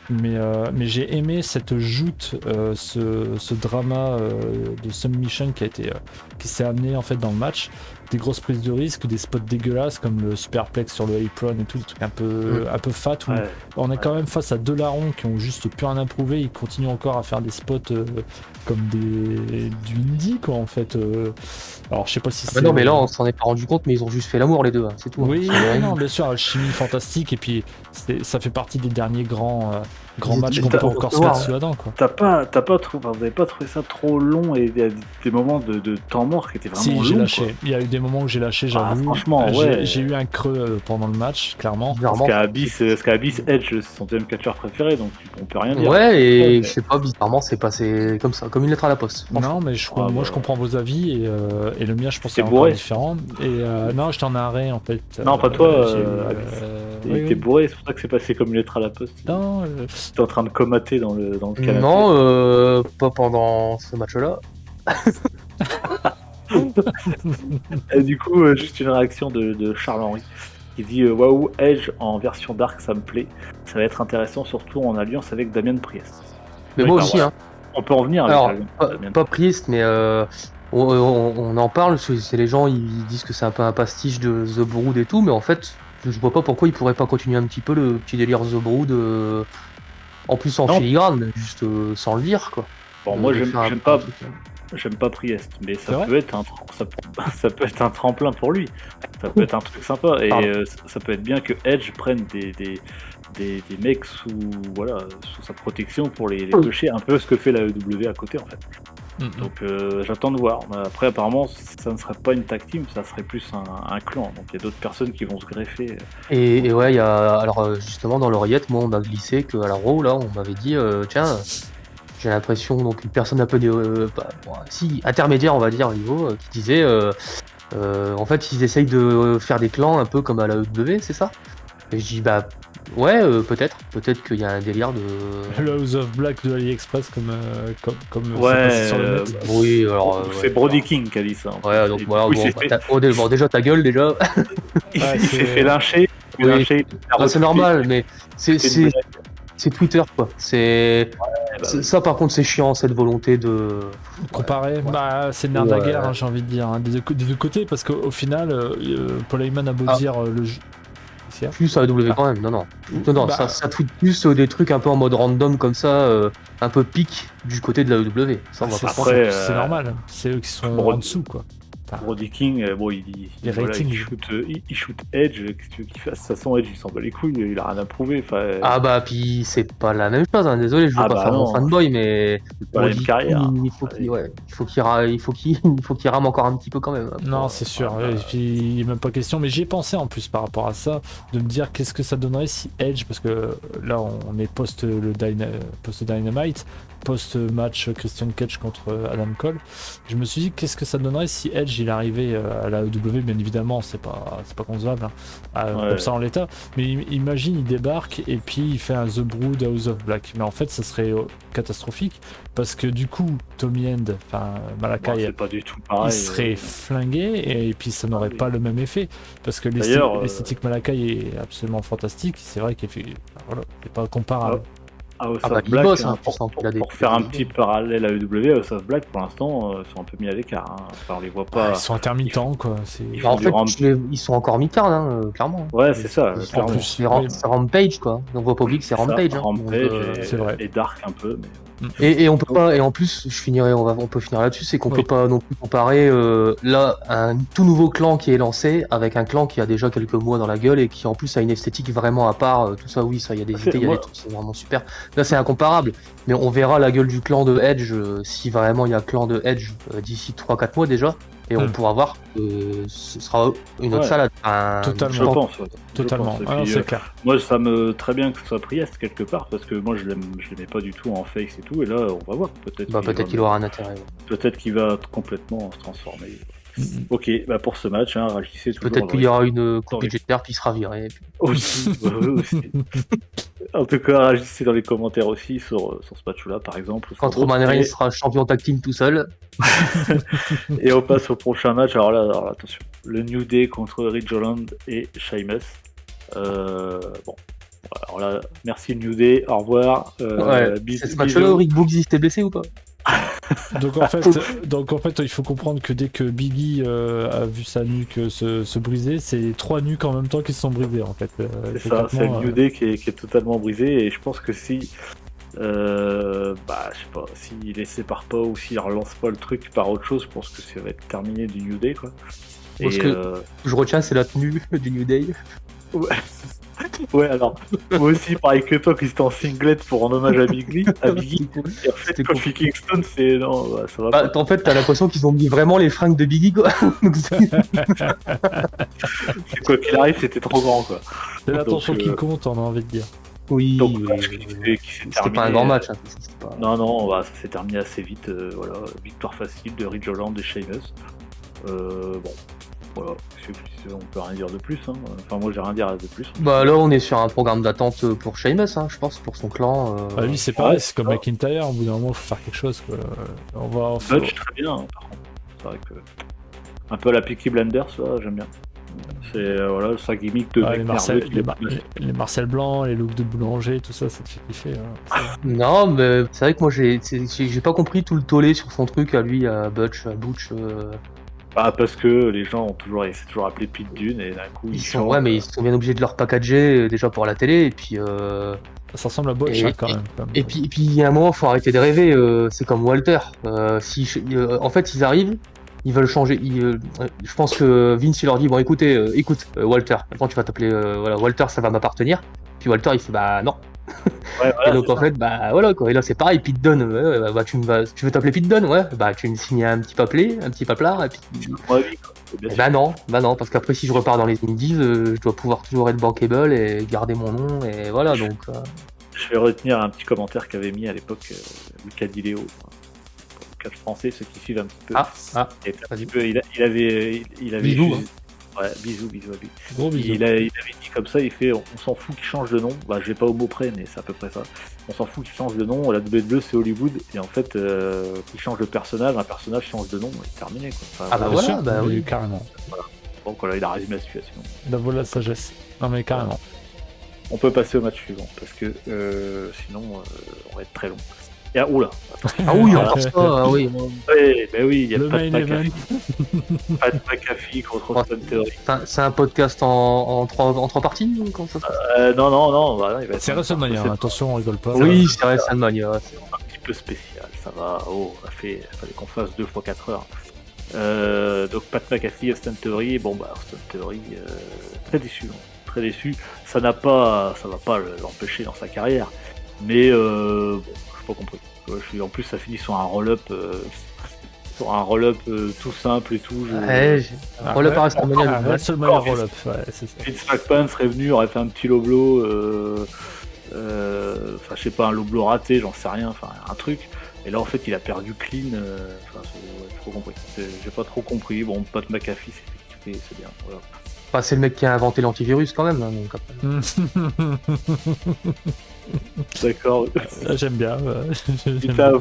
mais j'ai aimé cette joute, ce drama de submission qui s'est amené en fait dans le match. Des grosses prises de risque, des spots dégueulasses comme le superplex sur le apron et tout, des trucs un peu fat où on est quand même face à deux larrons qui ont juste plus rien à prouver. Ils continuent encore à faire des spots comme du indie quoi en fait. Alors je sais pas si c'est. Non mais là on s'en est pas rendu compte, mais ils ont juste fait l'amour les deux, hein, c'est tout. Oui, non bien sûr, chimie fantastique, et puis ça fait partie des derniers grands matchs qu'on peut encore se mettre sous la dent quoi. Vous avez pas trouvé ça trop long et des moments de temps mort qui étaient vraiment longs? J'ai lâché. Il y a eu des moments où j'ai lâché, j'avoue. Franchement, j'ai eu un creux pendant le match, clairement. Parce qu'à Abyss, Edge, c'est son deuxième catcheur préféré, donc on peut rien dire. Ouais, et je sais pas, bizarrement, c'est passé comme ça, comme une lettre à la poste. Non, mais moi je comprends vos avis, et le mien, je pense que c'est encore différent. Et non, j'étais en arrêt en fait. Non, pas toi. Il était bourré, c'est pour ça que c'est passé comme une lettre à la poste. Non, t'es en train de comater dans le canapé. Non, pas pendant ce match-là. Et du coup, juste une réaction de Charles-Henri qui dit waouh, Edge en version dark, ça me plaît. Ça va être intéressant, surtout en alliance avec Damien Priest. Mais moi aussi, hein. On peut en venir avec Damien. Pas Priest, mais on en parle. C'est les gens, ils disent que c'est un peu un pastiche de The Brood et tout, mais en fait, je vois pas pourquoi ils pourraient pas continuer un petit peu le petit délire The Brood. En plus en filigrane, juste sans le dire quoi. Bon, moi j'aime pas Priest, mais ça peut être un tremplin pour lui. Ça peut être un truc sympa, et ça peut être bien que Edge prenne des mecs sous sa protection pour les cocher, un peu ce que fait la EW à côté en fait. Donc j'attends de voir. Après apparemment ça ne serait pas une tag team, ça serait plus un clan, donc il y a d'autres personnes qui vont se greffer. Et ouais, il y a alors justement dans l'oreillette, moi on m'a glissé qu'à la Raw là on m'avait dit tiens, j'ai l'impression, donc une personne un peu intermédiaire, on va dire, au niveau, qui disait en fait, ils essayent de faire des clans un peu comme à la EW, c'est ça? Et je dis, bah ouais, peut-être qu'il y a un délire de. Le House of Black de AliExpress, comme c'est Ouais, passé sur le net. Oui, alors. c'est Brody King qui a dit ça. En Ouais, fait. donc Et voilà, du coup, bon, il s'est fait- bon, déjà ta gueule, déjà. il Ouais, s'est fait lyncher. Oui. Il a C'est retweeté, normal, mais il a fait une blague. c'est Twitter, quoi. Bah oui. Ça, par contre, c'est chiant, cette volonté de. Comparé, Ouais. bah, c'est le nerf de la Ouais. guerre, hein, j'ai envie de dire, hein, des deux côtés, parce qu'au final, Paul Heyman a beau dire le jeu. Qu'est-ce qu'il y a Plus à W quand même, non. Non, Bah, ça tweet plus des trucs un peu en mode random comme ça, un peu pique du côté de la W. Ça, on va pas se mentir. Après, c'est normal, c'est eux qui sont Brody- en dessous, quoi. Brody King, bon, Les voilà, ratings. il shoot Edge. Qu'est-ce que tu veux qu'il fasse? De toute façon, Edge, il s'en bat les couilles, il a rien à prouver. Enfin, Ah bah, puis c'est pas la même chose, hein. Désolé, je veux Ah pas bah faire mon non. fanboy, mais c'est pas la même Brody carrière. King, il faut qu'il rame encore un petit peu quand même. Non, c'est sûr. bah, Et puis, il n'est même pas question. Mais j'y ai pensé en plus par rapport à ça, de me dire qu'est-ce que ça donnerait si Edge, parce que là, on est post-Dynamite, post-match Christian Cage contre Adam Cole. Je me suis dit, qu'est-ce que ça donnerait si Edge, il arrivait à la EW, bien évidemment, c'est pas concevable, hein, Ouais. comme ça en l'état. Mais imagine, il débarque et puis il fait un The Brood House of Black. Mais en fait, ça serait catastrophique, parce que du coup, Tommy End, enfin, Malakai, c'est pas du tout pareil. il serait flingué et puis ça n'aurait oui. pas le même effet, parce que D'ailleurs, l'esthétique Malakai est absolument fantastique. C'est vrai qu'il n'est pas comparable. House Ah bah, of il Black, bosse, hein, hein, tu sens qu'il a des- pour faire un petit parallèle à EW, House of Black, pour l'instant, sont un peu mis à l'écart. Hein. Enfin, on les voit pas. Ils sont intermittents, quoi. ils Bah, en font fait, du ils sont encore mi-card, hein, clairement. Ouais, c'est ça. Ils sont- clairement. plus. C'est Rampage, quoi. Donc, voit pas oublier que c'est ça, Rampage. Hein. Rampage Donc, c'est vrai. et Dark un peu. Mais... Et on peut pas, et en plus, on peut finir là-dessus, c'est qu'on Oui. peut pas non plus comparer là un tout nouveau clan qui est lancé avec un clan qui a déjà quelques mois dans la gueule et qui en plus a une esthétique vraiment à part. Tout ça, oui, ça, il y a des Parfait, idées, il y a moi- des trucs, c'est vraiment super. Là, c'est incomparable, mais on verra la gueule du clan de Edge si vraiment il y a clan de Edge d'ici 3-4 mois déjà, et on pourra voir que ce sera une autre Ouais. salade. Totalement. Je pense. Ouais. Totalement. Je pense. Ah, Et puis, c'est clair. moi, ça me très bien que ce soit Priest quelque part, parce que moi, je l'aimais pas du tout en face et tout, et là, on va voir. Peut-être qu'il aura un intérêt. Ouais. Peut-être qu'il va complètement se transformer. Ok, bah pour ce match, hein, réagissez toujours. Peut-être qu'il y aura une coupe dans les- budgétaire puis il sera viré. Et puis- Aussi, aussi. En tout cas, réagissez dans les commentaires aussi sur ce match-là, par exemple. Quand sur d'autres. Roman Reigns sera champion tag team tout seul. Et on passe au prochain match. Alors là, attention. Le New Day contre Ridge Holland et Sheamus. Bon. Alors là, merci New Day. Au revoir. C'est ce match-là où Rick Books s'était blessé ou pas? Donc en fait, il faut comprendre que dès que Biggie a vu sa nuque se briser, c'est 3 nuques en même temps qui se sont brisées, en fait. C'est ça, c'est le New Day qui est totalement brisé, et je pense que si je sais pas, s'il les sépare pas ou s'il relance pas le truc par autre chose, je pense que ça va être terminé du New Day, quoi. Parce que je retiens, c'est la tenue du New Day. Ouais, alors, moi aussi, pareil que toi, qui c'était en singlet pour en hommage à Biggie. Et en fait, Kofi Kingston, c'est. Non, bah, ça va pas. En fait, t'as l'impression qu'ils ont mis vraiment les fringues de Biggie, quoi. C'est quoi qu'il arrive, c'était trop grand, quoi. C'est l'attention Donc, qui compte, on a envie de dire. Oui, Donc, match qui s'est c'était terminé. pas un grand match. Hein. Pas... Non, bah, ça s'est terminé assez vite. Voilà, victoire facile de Ridge Holland et Sheamus. Bon, voilà, on peut rien dire de plus. Hein. Enfin, moi, j'ai rien à dire de plus. Bah là, on est sur un programme d'attente pour Sheamus, hein, je pense, pour son clan. Bah, lui, c'est pareil, c'est comme McIntyre. Au bout d'un moment, il faut faire quelque chose, quoi. On va. Budge, très bien, hein, par contre. C'est vrai que. Un peu à la Peaky Blinders, ça, j'aime bien. C'est voilà, sa gimmick de mec nerveux. Les Marcel Blanc, les looks de boulanger, tout ça, ça te fait kiffer. Hein. Non, mais c'est vrai que moi, j'ai pas compris tout le tollé sur son truc à lui, à Butch. Ah, parce que les gens ont toujours appelé Pete Dunne, et d'un coup ils sont ouais, mais ils sont bien obligés de leur packager déjà pour la télé, et puis. Ça ressemble à Butch, quand même. Et puis, il y a un moment, faut arrêter de rêver. C'est comme Walter. En fait, ils arrivent. Ils veulent changer. Je pense que Vince il leur dit bon, écoute, Walter. Maintenant, tu vas t'appeler Walter, ça va m'appartenir. Puis Walter, il fait bah non. Ouais, voilà, et donc en fait, bah voilà quoi. Et là, c'est pareil. Pete Dunne, tu veux t'appeler Pete Dunne, ouais. Bah tu me signes un petit paplard, et puis. Bah non, parce qu'après, si je repars dans les indies, je dois pouvoir toujours être bankable et garder mon nom, et voilà donc. Je vais retenir un petit commentaire qu'avait mis à l'époque Lucas Di Leo, podcast français, ceux qui suivent un petit peu. Il était un petit peu, il avait Bisous, juste- Ouais, bisous à lui. Gros bisous. Il avait dit comme ça, il fait on s'en fout qu'il change de nom. Bah, je vais pas au mot près, mais c'est à peu près ça. On s'en fout qu'il change de nom. La WWE c'est Hollywood et en fait, il change de personnage, un personnage change de nom, et c'est terminé quoi. Enfin, Ah bah Bien voilà, sûr, bah oui. carrément. donc voilà, il a résumé la situation. La voilà la sagesse. Non mais carrément. On peut passer au match suivant parce que sinon on va être très long. Et oula, Ah oui, encore ça, ah oui. oui, il y a Le pas de main event. McAfee. Pas de McAfee contre Austin Theory. C'est un podcast en trois parties ou comment ça se passe Non, voilà, il va être C'est WrestleMania, c'est attention, on rigole pas. Oui, c'est WrestleMania. un petit peu spécial, ça va. Oh, fallait qu'on fasse 2 fois 4 heures. Donc Pat McAfee, Austin Theory, bon bah Austin Theory, très déçu, très déçu. Ça va pas l'empêcher dans sa carrière, mais bon, j'ai pas compris. En plus, ça finit sur un roll-up, tout simple et tout. Ouais, roll-up à WrestleMania. WrestleMania roll-up, ouais, c'est ça. Vince McMahon serait venu, aurait fait un petit low blow, enfin je sais pas, un low blow raté, j'en sais rien, enfin un truc. Et là en fait il a perdu clean, j'ai pas compris. J'ai pas trop compris. Bon, Pat McAfee c'est bien. Voilà. Enfin, c'est le mec qui a inventé l'antivirus quand même. Hein, donc après. D'accord. J'aime bien. Putain,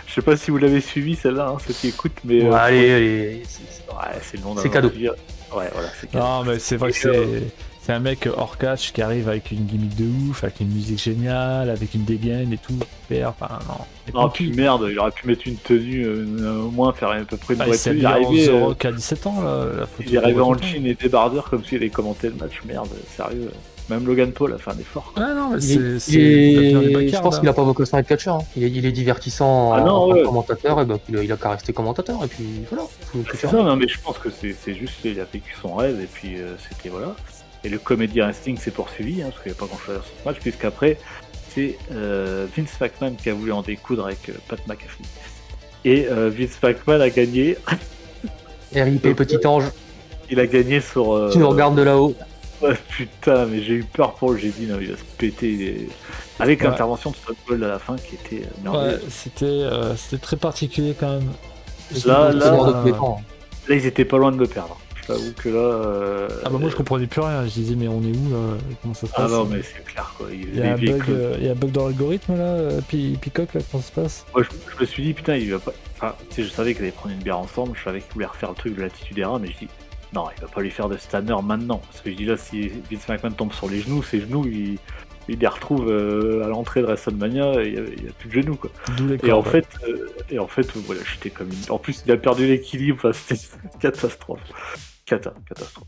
je sais pas si vous l'avez suivi celle-là, hein, ceux qui écoutent, mais Ouais, allez, ouais, c'est le nom d'un c'est cadeau. antivir- Ouais, voilà, c'est cadeau. Non, mais c'est vrai que c'est un mec hors catch qui arrive avec une gimmick de ouf, avec une musique géniale, avec une dégaine et tout. Super. Enfin, non. Non, puis merde, il aurait pu mettre une tenue, au moins faire à peu près une Il vraie s'est tenue. habillé en The Rock à 17 ans, là. La photo Il est arrivé de en Rock. jean et débardeur comme s'il avait commenté le match. Merde, sérieux. Même Logan Paul a fait un effort. Ah non, mais Je pense qu'il a pas vocation à être catcheur. Hein. Il est divertissant Ah non, en ouais. commentateur, et ben il a qu'à rester commentateur, et puis voilà. C'est ça, non, mais je pense que c'est juste, il a vécu son rêve, et puis c'était voilà. Et le Comedy Instinct s'est poursuivi, hein, parce qu'il n'y a pas grand chose à dire sur ce match, puisqu'après, c'est Vince McMahon qui a voulu en découdre avec Pat McAfee. Et Vince McMahon a gagné. RIP Petit Ange, Il a gagné sur. tu nous regardes de là-haut. Ouais, putain, mais j'ai eu peur pour lui, j'ai dit non, il va se péter. Avec Ouais. l'intervention de Stone Cold à la fin qui était Ouais, merveilleuse. c'était très particulier quand même. Là, C'est là, mort de tous les temps. Là, ils étaient pas loin de me perdre. Je t'avoue que là. Ah bah moi je comprenais plus rien, je disais mais on est où là? Comment ça se Ah passe? non, mais c'est clair quoi. Il y a un bug dans l'algorithme là, Peacock là, comment ça se passe? Moi, je me suis dit, putain, il va pas. Enfin, tu sais, je savais qu'ils allaient prendre une bière ensemble, je savais qu'ils voulaient refaire le truc de l'attitude era, mais je dis, non, il va pas lui faire de Stanner maintenant. Parce que je dis là, si Vince McMahon tombe sur les genoux, ses genoux, il les retrouve à l'entrée de WrestleMania, et il y a plus de genoux quoi. D'où les Et en cordes. fait, voilà, j'étais comme une. En plus, il a perdu l'équilibre, enfin, c'était une catastrophe. Catastrophe.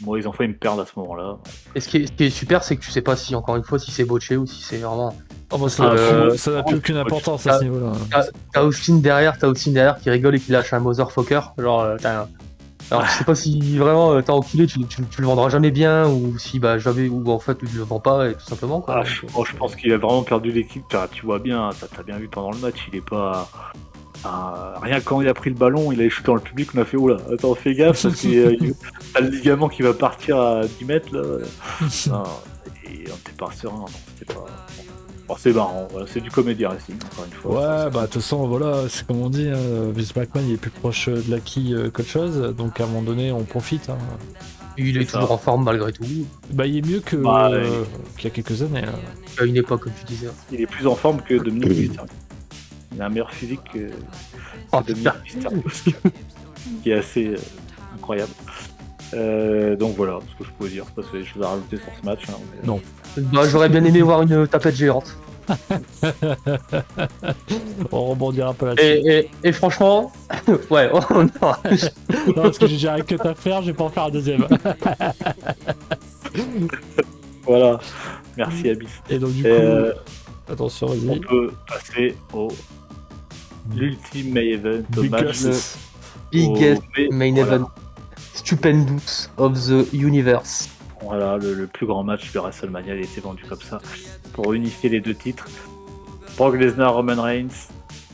Moi, ils ont failli me perdre à ce moment-là. Et ce qui est super, c'est que tu sais pas si, encore une fois, si c'est botché ou si c'est vraiment. Oh bah ça n'a plus aucune importance à ce ah, niveau-là. T'as Austin derrière qui rigole et qui lâche un motherfucker. Genre, alors je sais pas si vraiment t'as enculé, tu le vendras jamais bien, ou si bah jamais, ou en fait tu le vends pas, et tout simplement quoi. Je pense qu'il a vraiment perdu l'équipe. Tu vois bien, t'as bien vu pendant le match, il est pas. Rien quand il a pris le ballon, il a shooté dans le public, on a fait oula, attends, fais gaffe parce que t'as le ligament qui va partir à 10 mètres là. Non, et on était pas serein, non, c'était pas. Bon, c'est marrant, voilà, c'est du comédie wrestling encore une fois. Ouais, bah de toute façon, voilà, c'est comme on dit, hein, Vince McMahon il est plus proche de l'acquis qu'autre chose, donc à un moment donné on profite. Hein. Il est c'est ça. toujours en forme malgré tout. Bah il est mieux que Bah, qu'il y a quelques années. Là. À une époque, comme tu disais. Il est plus en forme que Dominique Mysterio. Il a un meilleur physique que Oh, Dominique Mysterio, qui est assez incroyable. Donc voilà, ce que je pouvais dire, c'est pas des choses à rajouter sur ce match. Hein, mais, Non. Bah, j'aurais bien aimé voir une tapette géante. On rebondira pas là-dessus. Et franchement, ouais, oh, non. Non, parce que j'ai déjà rien que à faire, je vais pas en faire un deuxième. Voilà, merci Abyss. Et donc du coup, attention, On vas-y. peut passer au l'ultime main event, au match. Biggest au- main voilà. event. Stupendous of the universe. Voilà, le plus grand match de WrestleMania, il a été vendu comme ça pour unifier les deux titres. Brock Lesnar, Roman Reigns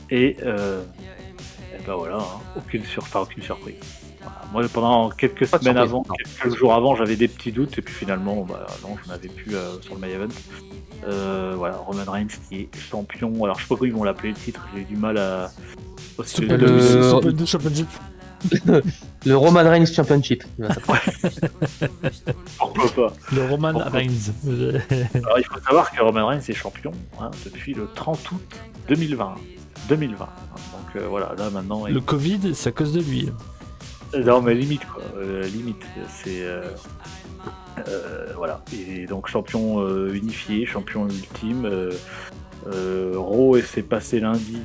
et bah voilà, hein, aucune surprise. Voilà. Moi, pendant quelques Pas de semaines surprise, avant, non. quelques jours avant, j'avais des petits doutes, et puis finalement, bah non, j'en avais plus sur le main event. Voilà, Roman Reigns qui est champion. Alors, je sais pas comment ils vont l'appeler le titre, j'ai du mal à. Super Le- Championship. Le Roman Reigns Championship. il va s'appeler. Pourquoi pas. Le Roman Pourquoi Reigns. Alors, il faut savoir que Roman Reigns est champion depuis le 30 août 2020. 2020. Donc voilà, là maintenant. Le Covid, c'est à cause de lui. Non, mais limite quoi. Limite. C'est. Voilà. Et donc champion unifié, champion ultime. Raw s'est passé lundi.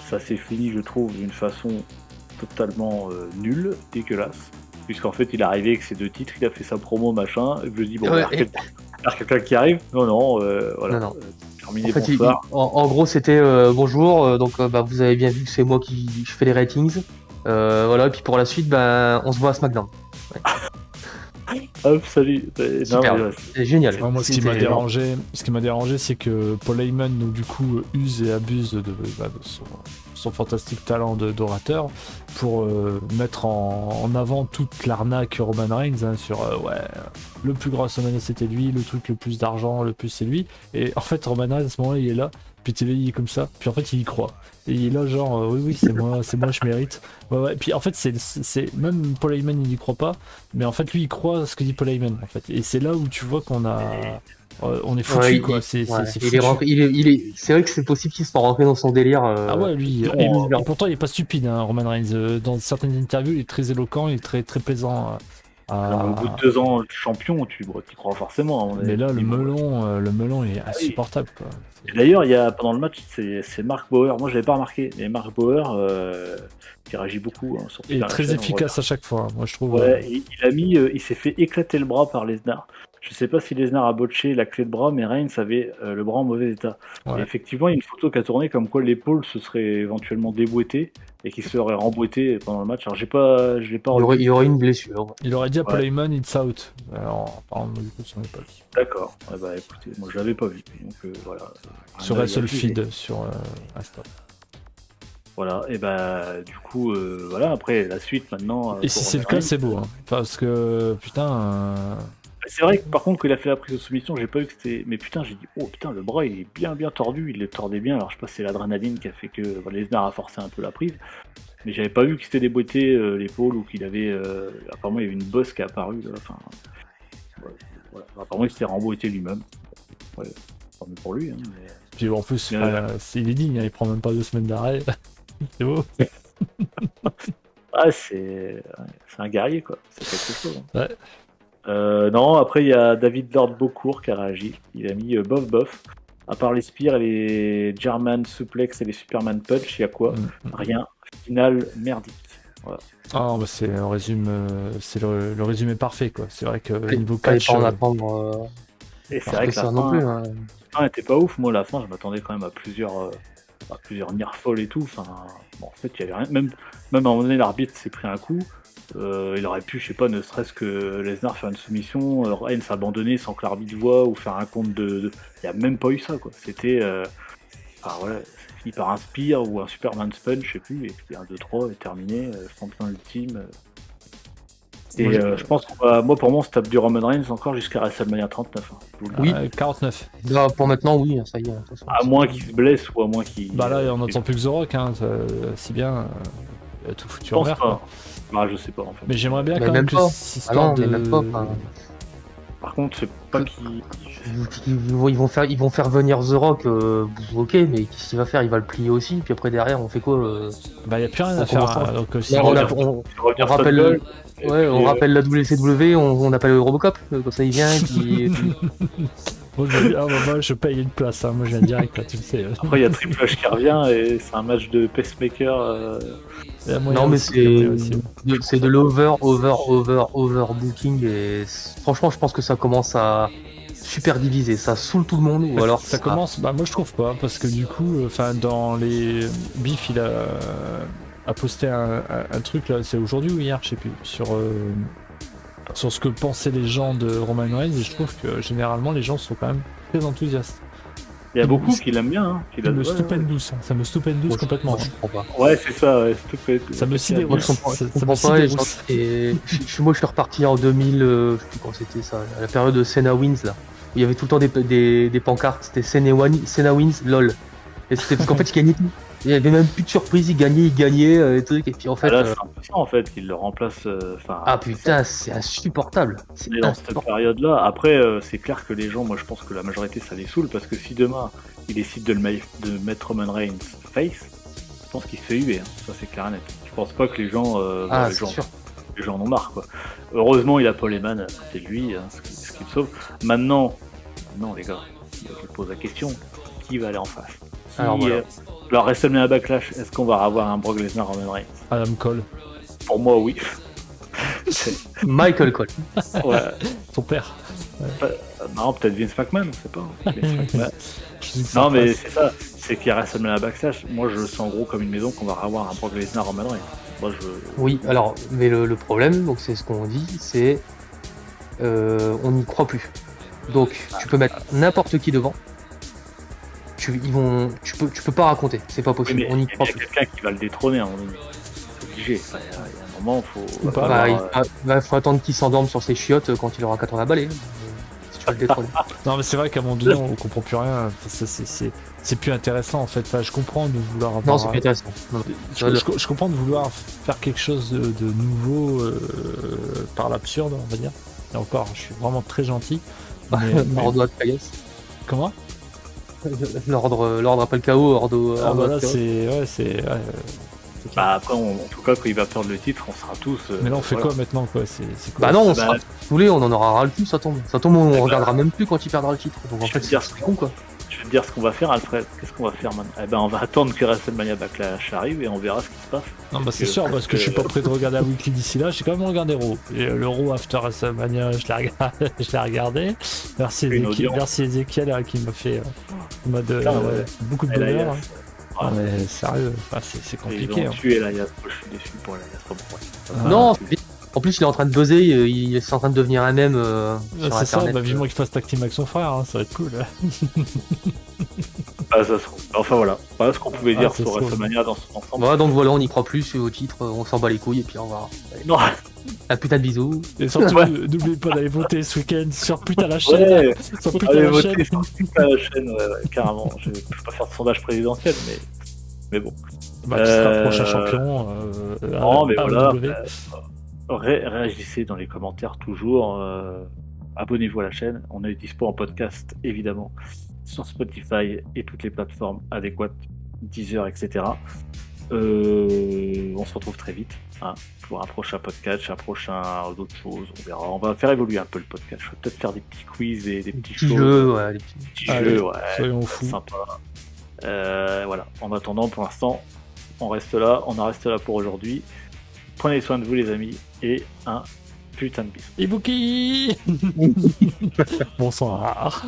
Ça s'est fini, je trouve, d'une façon totalement nulle, dégueulasse. Puisqu'en fait, il est arrivé avec ses 2 titres, il a fait sa promo, machin. Et je me dis, bon, Ouais, il y a quelqu'un qui arrive. Non, voilà. Non. Terminé, En fait, bonsoir. en gros, c'était bonjour. Donc, bah, vous avez bien vu que c'est moi qui je fais les ratings. Voilà. Et puis pour la suite, bah, on se voit à SmackDown. Hop, salut. Non, Super. mais, ouais, C'est génial. Ouais, moi, ce qui m'a C'était- dérangé, c'est que Paul Heyman, donc du coup, use et abuse de son fantastique talent d'orateur pour mettre en avant toute l'arnaque Roman Reigns sur le plus gros WrestleMania c'était lui, le truc le plus d'argent, le plus c'est lui. Et en fait, Roman Reigns à ce moment-là, il est là, puis TV il est comme ça, puis en fait, il y croit. Et il est là, genre, oui, c'est moi, je mérite. Ouais. Puis en fait, c'est même Paul Heyman, il y croit pas, mais en fait, lui, il croit à ce que dit Paul Heyman, en fait. Et c'est là où tu vois qu'on a. On est foutu, Ouais, quoi. C'est ouais, foutu. c'est vrai que c'est possible qu'il soit rentré dans son délire. Ah ouais, lui, et pourtant il est pas stupide, hein, Roman Reigns. Dans certaines interviews, il est très éloquent, il est très, très plaisant. alors, au bout de 2 ans champion, tu crois forcément. Mais là, le melon est insupportable, quoi. Et d'ailleurs, il y a pendant le match, c'est Mark Bauer. Moi, je l'avais pas remarqué, mais Mark Bauer qui réagit beaucoup sur Il est Twitter, très la chaîne, efficace à chaque fois, moi je trouve. Ouais, il s'est fait éclater le bras par Lesnar. Je sais pas si Lesnar a botché la clé de bras, mais Reigns avait le bras en mauvais état. Ouais. Et effectivement, il y a une photo qui a tourné comme quoi l'épaule se serait éventuellement déboîtée et qu'il serait remboîté pendant le match. Alors je l'ai pas revu. Il y aurait une blessure. Il aurait dit à Paul Ouais. Heyman, it's out. Alors, en parlant du coup de son épaule. D'accord. Ouais, bah écoutez, moi je l'avais pas vu. Donc voilà. Sur Un œil Wrestle à fusée. Feed, sur Insta. Voilà. Et bah du coup, voilà. Après la suite maintenant. Et si pour c'est le Roman cas, Reigns. c'est beau, hein. Parce que, putain. C'est vrai que par contre, quand il a fait la prise de soumission, j'ai pas vu que c'était. Mais putain, j'ai dit, oh putain, le bras il est bien tordu, il le tordait bien. Alors je sais pas si c'est l'adrénaline qui a fait que Lesnar a forcé un peu la prise. Mais j'avais pas vu qu'il s'était déboîté l'épaule ou qu'il avait. Apparemment, il y avait une bosse qui est apparue. Là. Enfin, voilà. Apparemment, il s'était remboîté lui-même. Ouais, tant mieux pour lui. Hein, mais... Puis en plus, Ouais. il est digne, hein, il prend même pas 2 semaines d'arrêt. C'est beau. Ah, c'est un guerrier, quoi. C'est quelque chose. Hein. Ouais. Non, après, il y a David Lord Beaucourt qui a réagi. Il a mis bof. À part les spears et les German suplex et les Superman punch, il y a quoi? Rien. Final merdique. Voilà. Ah, bah c'est un résumé, c'est le résumé parfait, quoi. C'est vrai que niveau Fallait catch. pas en attendre. Et c'est vrai que la Ça non fin, plus. Hein. la fin était pas ouf. Moi, la fin, je m'attendais quand même à plusieurs near fall et tout. Enfin, bon, en fait, il y avait rien. Même à un moment donné, l'arbitre s'est pris un coup. Il aurait pu, je sais pas, ne serait-ce que Lesnar faire une soumission, Reigns s'abandonner sans que l'arbitre voit ou faire un compte de... Il n'y a même pas eu ça, quoi. C'était... Enfin, voilà, c'est fini par un spear ou un Superman Punch, je sais plus, et puis un 2-3 est terminé, champion ultime. Et je pense que moi, pour moi, on se tape du Roman Reigns encore jusqu'à WrestleMania 39. Hein, je vous le dis. Oui. 49. Là, pour maintenant, oui, ça y est. de toute façon. À moins qu'il se blesse ou à moins qu'il... Bah là, on n'entend plus que The Rock, hein, si bien. Il a tout foutu Je en pense l'air, pas. quoi. Ah, je sais pas, en fait. Mais j'aimerais bien Mais quand même même que pas. cette Ah non, histoire mais de... même pas. Enfin, Par contre, c'est pas qui... ils vont faire venir The Rock, ok, mais qu'est-ce qu'il va faire? Il va le plier aussi, puis après derrière, on fait quoi? Bah, y a plus rien On à faire. commence Hein, donc, si Là, on- on rappelle, on rappelle la WCW, on appelle Robocop, comme ça il vient, et puis... Moi, moi, je paye une place, hein. Moi, je viens direct, là, tu le sais. Après, il y a Triple H qui revient et c'est un match de pacemaker. Il y a moyen Non, mais aussi, il y a moyen aussi. c'est de l'overbooking, et franchement, je pense que ça commence à super diviser, ça saoule tout le monde, ou alors Ça commence, bah moi je trouve pas, parce que du coup, enfin dans les Biff il a posté un truc là, c'est aujourd'hui ou hier, je sais plus, sur ce que pensaient les gens de Roman Reigns, et je trouve que généralement les gens sont quand même très enthousiastes. Il y a beaucoup qui l'aiment bien. Hein, qui Ça me stupendous, ça me stupendous complètement. Moi, je comprends pas. Ouais, c'est ça, ouais, stupendous. Ça me sidère. Moi, je comprends pas. Moi, je suis reparti en 2000, je sais plus quand c'était ça, à la période de Senna Wins, là. Où il y avait tout le temps des pancartes, c'était Senna Wins, lol. Et c'était parce qu'en fait, il gagnait tout. Il y avait même plus de surprise, il gagnait, des trucs, et puis en fait. Là, c'est impressionnant, en fait, il le remplace. Ah putain, c'est insupportable. C'est dans cette période-là. Après, c'est clair que les gens, moi je pense que la majorité ça les saoule parce que si demain il décide de mettre Roman Reigns face, je pense qu'il se fait huer. Hein. Ça c'est clair et net. Je pense pas que les gens, les gens en ont marre quoi. Heureusement, il a Paul Heyman à côté de lui, hein, ce qui le sauve. Maintenant, les gars, je pose la question qui va aller en face Alors, voilà. Alors WrestleMania Backlash, est-ce qu'on va avoir un Brock Lesnar Roman Reigns? Adam Cole. Pour moi, oui. Michael Cole. Ouais. Son père. Non, peut-être Vince McMahon, on sait pas. Vince McMahon. Non, mais c'est ça, c'est qu'il y a WrestleMania Backlash. Moi, je le sens gros comme une maison qu'on va avoir un Brock Lesnar Roman Reigns. Moi, Oui, alors, mais le problème, donc c'est ce qu'on dit, c'est on n'y croit plus. Donc, tu peux mettre n'importe qui devant. Tu peux pas raconter, c'est pas possible. Oui, on y croit plus. Il y a quelqu'un qui va le détrôner, c'est obligé. Enfin, il y a un moment, il faut attendre qu'il s'endorme sur ses chiottes quand il aura 80 balais. Si tu veux le détrôner. Non, mais c'est vrai qu'à un moment donné, on comprend plus rien. C'est plus intéressant en fait. Enfin, je comprends de vouloir avoir. Non, c'est plus intéressant. Je comprends de vouloir faire quelque chose de nouveau par l'absurde, on va dire. Et encore, je suis vraiment très gentil. Ordre de Cagas. Comment? L'ordre après le chaos, voilà, c'est. Après, en tout cas, quand il va perdre le titre, on sera tous. Mais là, on fait quoi maintenant quoi c'est quoi, Bah non, on sera saoulés, on en aura ras le cul, ça tombe. On regardera même plus quand il perdra le titre. Donc en fait, c'est con quoi. Je vais te dire ce qu'on va faire, Alfred. Qu'est-ce qu'on va faire maintenant? On va attendre que WrestleMania Backlash arrive et on verra ce qui se passe. Non, c'est sûr, parce que je suis pas prêt de regarder la weekly d'ici là. J'ai quand même regardé Raw. Le Raw After WrestleMania, je l'ai regardé. Merci Ezekiel qui m'a fait beaucoup de bonheur. Ah, mais sérieux, c'est compliqué. Ils ont tué la Yastro, je suis déçu pour la Yastro. Non, en plus il est en train de buzzer, il est en train de devenir un mème sur c'est Internet. Ça, vivement qu'il fasse tag team avec son frère, hein, ça va être cool. Enfin voilà ce qu'on pouvait dire sur WrestleMania dans son ensemble. Ouais, donc voilà, on n'y croit plus au titre, on s'en bat les couilles et puis on va. Non. Un putain de bisous. Et surtout, n'oubliez pas d'aller voter ce week-end sur putain la chaîne. Ouais, sur putain la chaîne. Sur putain la chaîne, carrément. Je vais pas faire de sondage présidentiel, mais bon. Qui sera le prochain champion. Non, mais voilà. Réagissez dans les commentaires toujours. Abonnez-vous à la chaîne. On est dispo en podcast, évidemment, sur Spotify et toutes les plateformes adéquates, Deezer, etc. On se retrouve très vite pour un prochain podcast, d'autres choses. On verra. On va faire évoluer un peu le podcast. Je vais peut-être faire des petits quiz et des petits jeux. Des petits jeux, soyons fous. Sympa. Voilà. En attendant, pour l'instant, on reste là pour aujourd'hui. Prenez soin de vous, les amis, et un putain de bisou. Ibuki. Bonsoir.